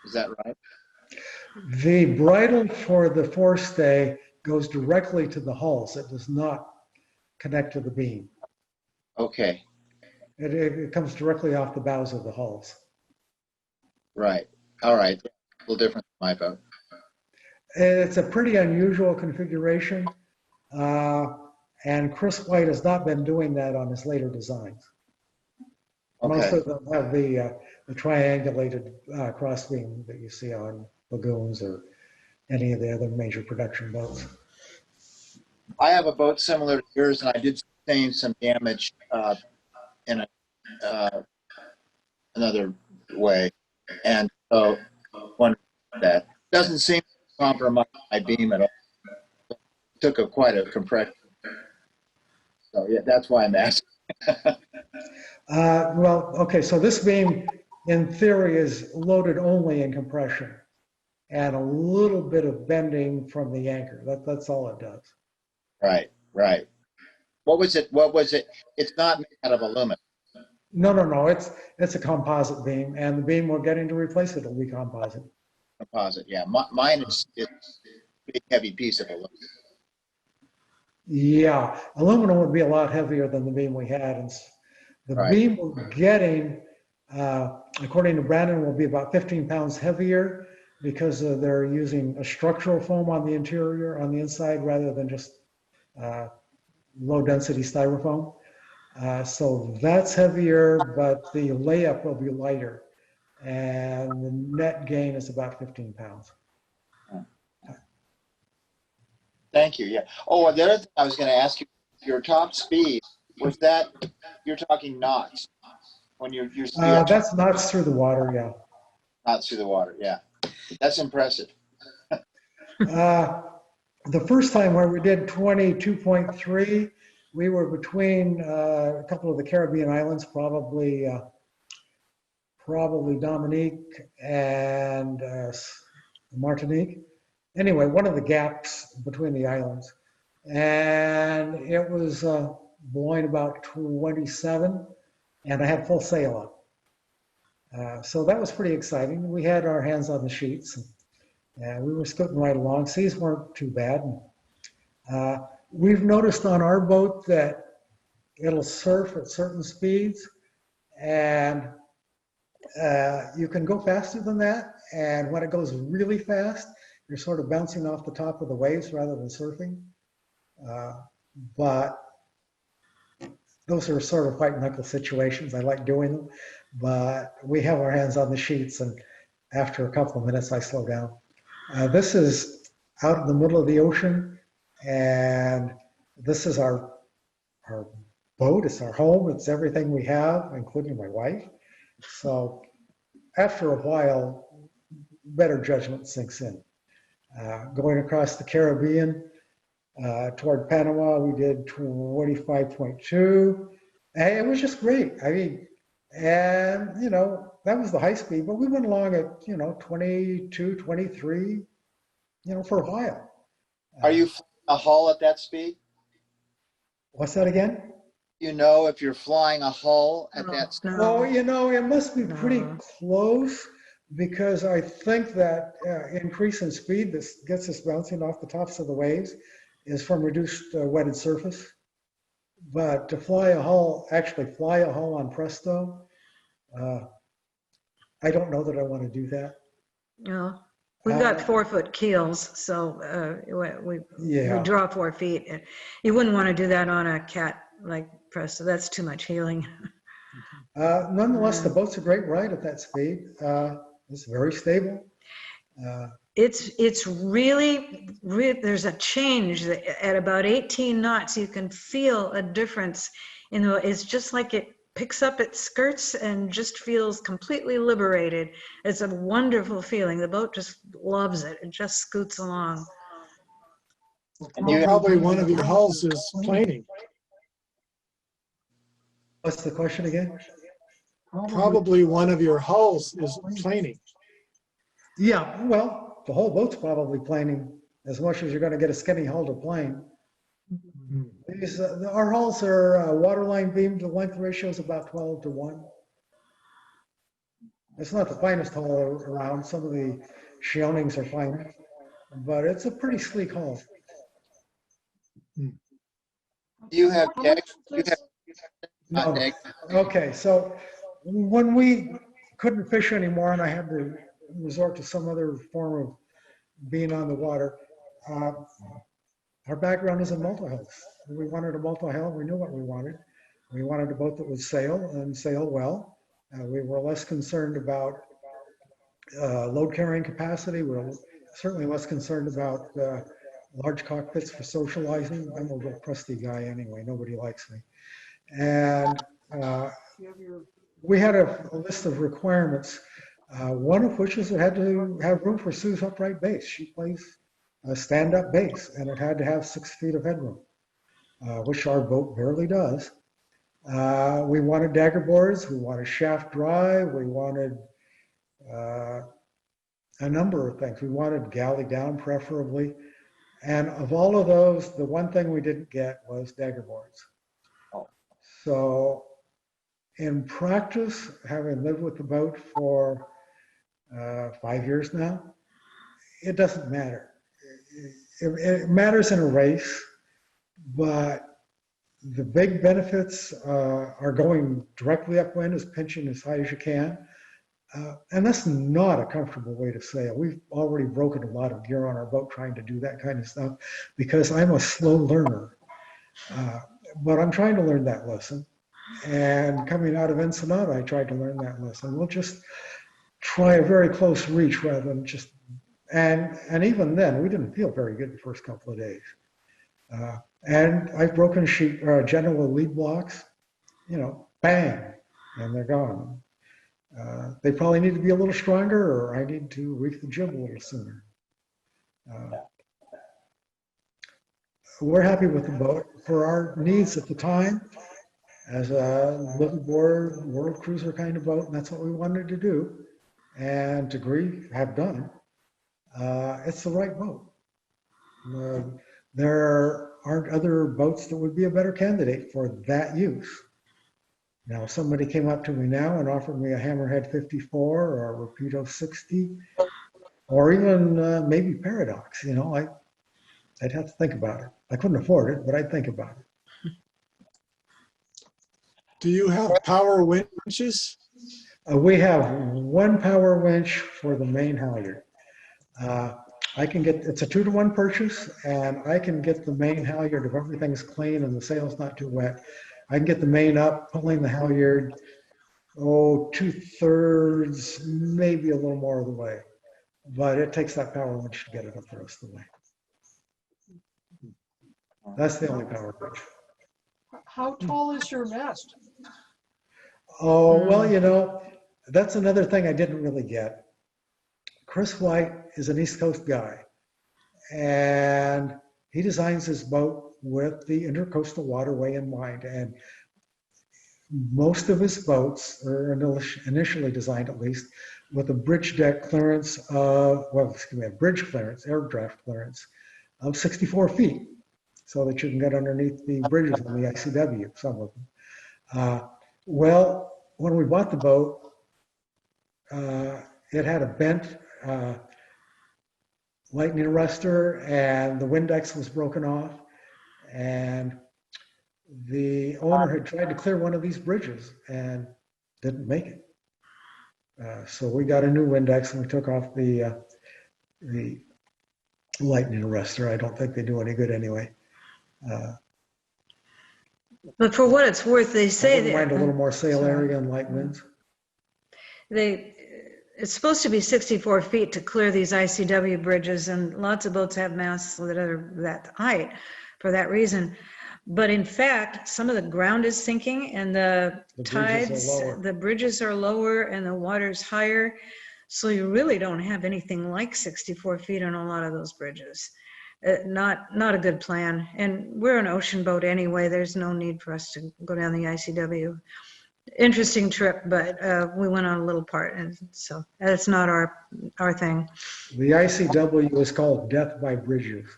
Is that right? The bridle for the forestay goes directly to the hulls. It does not connect to the beam. Okay. It comes directly off the bows of the hulls. Right. All right. A little different than my boat. It's a pretty unusual configuration, and Chris White has not been doing that on his later designs. Okay. Most of them have the triangulated crossbeam that you see on lagoons or any of the other major production boats. I have a boat similar to yours, and I did sustain some damage in another way, and so one that doesn't seem to compromise my beam at all. It took quite a compression. So yeah, that's why I'm asking. Well, okay, so this beam in theory is loaded only in compression and a little bit of bending from the anchor. That's all it does. Right, right. What was it? What was it? It's not made out of aluminum. No. It's a composite beam, and the beam we're getting to replace it will be composite. Composite, yeah. Mine is a big, heavy piece of aluminum. Yeah, aluminum would be a lot heavier than the beam we had, and the Right. beam we're getting, according to Brandon, will be about 15 pounds heavier because they're using a structural foam on the interior, on the inside, rather than just low-density styrofoam. So that's heavier, but the layup will be lighter, and the net gain is about 15 pounds. Thank you. Yeah. Oh, the other thing I was going to ask you, your top speed, was that, you're talking knots when you're That's knots through the water, yeah. knots through the water. Yeah. That's impressive. The first time where we did 22.3, we were between a couple of the Caribbean islands, probably Dominique and Martinique. Anyway, one of the gaps between the islands. And it was blowing about 27, and I had full sail up. So that was pretty exciting. We had our hands on the sheets, and we were scooting right along. Seas weren't too bad. We've noticed on our boat that it'll surf at certain speeds, and you can go faster than that. And when it goes really fast, you're sort of bouncing off the top of the waves rather than surfing. But those are sort of white knuckle situations. I like doing them, but we have our hands on the sheets, and after a couple of minutes, I slow down. This is out in the middle of the ocean, and this is our boat. It's our home. It's everything we have, including my wife. So after a while, better judgment sinks in. Going across the Caribbean toward Panama, we did 25.2. And it was just great. I mean, and, you know, that was the high speed, but we went along at, 22, 23, for a while. Are you flying a hull at that speed? What's that again? If you're flying a hull at that speed? Oh, it must be pretty close, because I think that increase in speed that gets us bouncing off the tops of the waves is from reduced wetted surface. But to actually fly a hull on Presto, I don't know that I want to do that. No, we've got 4-foot keels, so we draw 4 feet. You wouldn't want to do that on a cat like Presto. That's too much heeling. Nonetheless, the boat's a great ride at that speed. It's very stable. It's really, there's a change at about 18 knots. You can feel a difference it's just like picks up its skirts and just feels completely liberated. It's a wonderful feeling. The boat just loves it. It just scoots along. And you Probably one of your hulls is planing. What's the question again? Probably one of your hulls is planing. Yeah, well, the whole boat's probably planing as much as you're going to get a skinny hull to plane. These, our hulls are waterline beam to length ratio is about 12 to 1. It's not the finest hull around. Some of the Shionings are finer, but it's a pretty sleek hull. Do you have decks? Do you have No. decks? Okay, so when we couldn't fish anymore and I had to resort to some other form of being on the water, our background is in multi-hulls. We wanted a multi-hull. We knew what we wanted. We wanted a boat that would sail and sail well. We were less concerned about load carrying capacity. We were certainly less concerned about large cockpits for socializing. I'm a real crusty guy anyway. Nobody likes me. And we had a list of requirements, one of which is it had to have room for Sue's upright base. She plays a stand-up base, and it had to have 6 feet of headroom, which our boat barely does. We wanted dagger boards, we wanted shaft drive, we wanted a number of things. We wanted galley down preferably. And of all of those, the one thing we didn't get was dagger boards. So in practice, having lived with the boat for 5 years now, it doesn't matter. It matters in a race, but the big benefits are going directly upwind, is pinching as high as you can. And that's not a comfortable way to sail. We've already broken a lot of gear on our boat trying to do that kind of stuff because I'm a slow learner. But I'm trying to learn that lesson. And coming out of Ensenada, I tried to learn that lesson. We'll just try a very close reach rather than just, and even then, we didn't feel very good the first couple of days. And I've broken general lead blocks, you know, bang, and they're gone. They probably need to be a little stronger, or I need to reef the jib a little sooner. We're happy with the boat for our needs at the time as a liveaboard world cruiser kind of boat, and that's what we wanted to do and to have done. It's the right boat. There aren't other boats that would be a better candidate for that use. Now, if somebody came up to me now and offered me a Hammerhead 54 or a Rapido 60, or even maybe Paradox, you know, I'd have to think about it. I couldn't afford it, but I'd think about it. Do you have power winches? We have one power winch for the main halyard. I can get, it's a 2-to-1 purchase, and I can get the main halyard if everything's clean and the sail's not too wet. I can get the main up, pulling the halyard, 2/3, maybe a little more of the way. But it takes that power winch to get it up the rest of the way. That's the only power winch. How tall is your mast? Oh, well, you know, that's another thing I didn't really get. Chris White is an East Coast guy, and he designs his boat with the intercoastal waterway in mind. And most of his boats are initially designed, at least, with a bridge deck clearance of, a bridge clearance, air draft clearance of 64 feet, so that you can get underneath the bridges on the ICW, some of them. Well, when we bought the boat, it had a bent lightning arrestor, and the Windex was broken off, and the owner had tried to clear one of these bridges and didn't make it. So we got a new Windex and we took off the lightning arrestor. I don't think they do any good anyway. But for what it's worth, they say I wouldn't mind a little more sail area and light winds. It's supposed to be 64 feet to clear these ICW bridges, and lots of boats have masts that are that height for that reason. But in fact, some of the ground is sinking and the The bridges tides, are lower. the bridges are lower and the water's higher. So you really don't have anything like 64 feet on a lot of those bridges. Not a good plan. And we're an ocean boat anyway. There's no need for us to go down the ICW. Interesting trip, but we went on a little part, and so that's not our thing. The ICW is called Death by Bridges.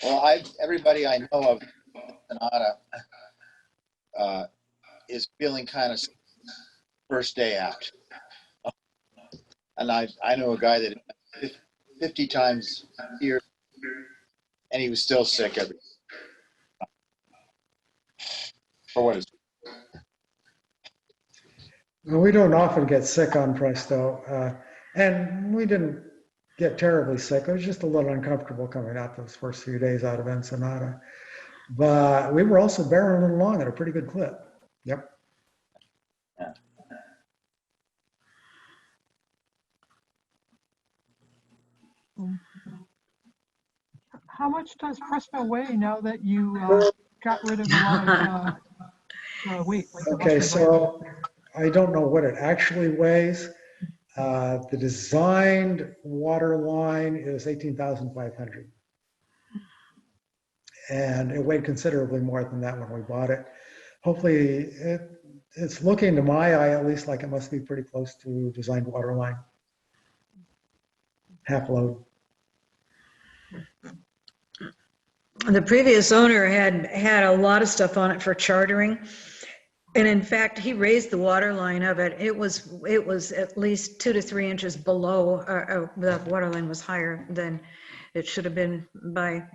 Well, everybody I know of Sonata is feeling kind of first day out. And I know a guy that 50 times a year, and he was still sick every for what is Well, we don't often get sick on Presto, and we didn't get terribly sick. It was just a little uncomfortable coming out those first few days out of Ensenada. But we were also barreling along at a pretty good clip. Yep. Yeah. How much does Presto weigh now that you got rid of a lot of weight? Like the Okay, Western Voyager? so I don't know what it actually weighs. The designed water line is 18,500. And it weighed considerably more than that when we bought it. Hopefully, it's looking to my eye at least like it must be pretty close to designed water line. Half load. The previous owner had a lot of stuff on it for chartering. And in fact, he raised the water line of it. It was at least 2 to 3 inches below, the water line was higher than it should have been by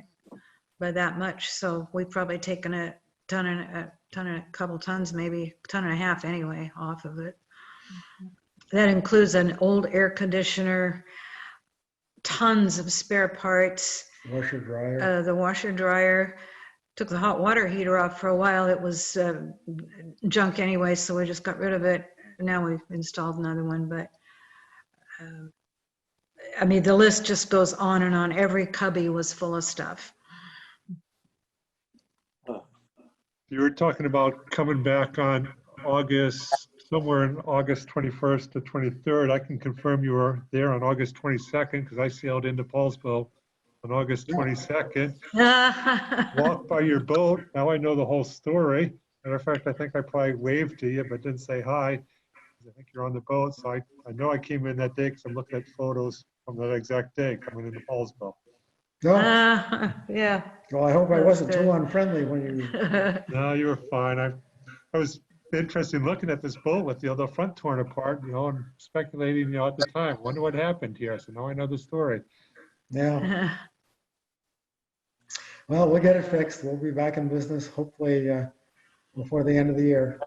that much. So we've probably taken a couple tons, maybe a ton and a half anyway, off of it. That includes an old air conditioner, tons of spare parts, Washer dryer. the washer dryer. Took the hot water heater off for a while. It was junk anyway, so we just got rid of it. Now we've installed another one, but I mean, the list just goes on and on. Every cubby was full of stuff. You were talking about coming back on somewhere in August 21st to 23rd. I can confirm you were there on August 22nd because I sailed into Paulsville on August 22nd. Walked by your boat. Now I know the whole story. Matter of fact, I think I probably waved to you, but didn't say hi. I think you're on the boat. So I know I came in that day because I'm looking at photos from that exact day coming into Paulsville. No. Yeah. Well, I hope I That's wasn't good. too unfriendly when you. No, you were fine. I was interested in looking at this boat with the other front torn apart, and speculating, at the time, wonder what happened here. So now I know the story. Yeah. Well, we'll get it fixed. We'll be back in business hopefully before the end of the year.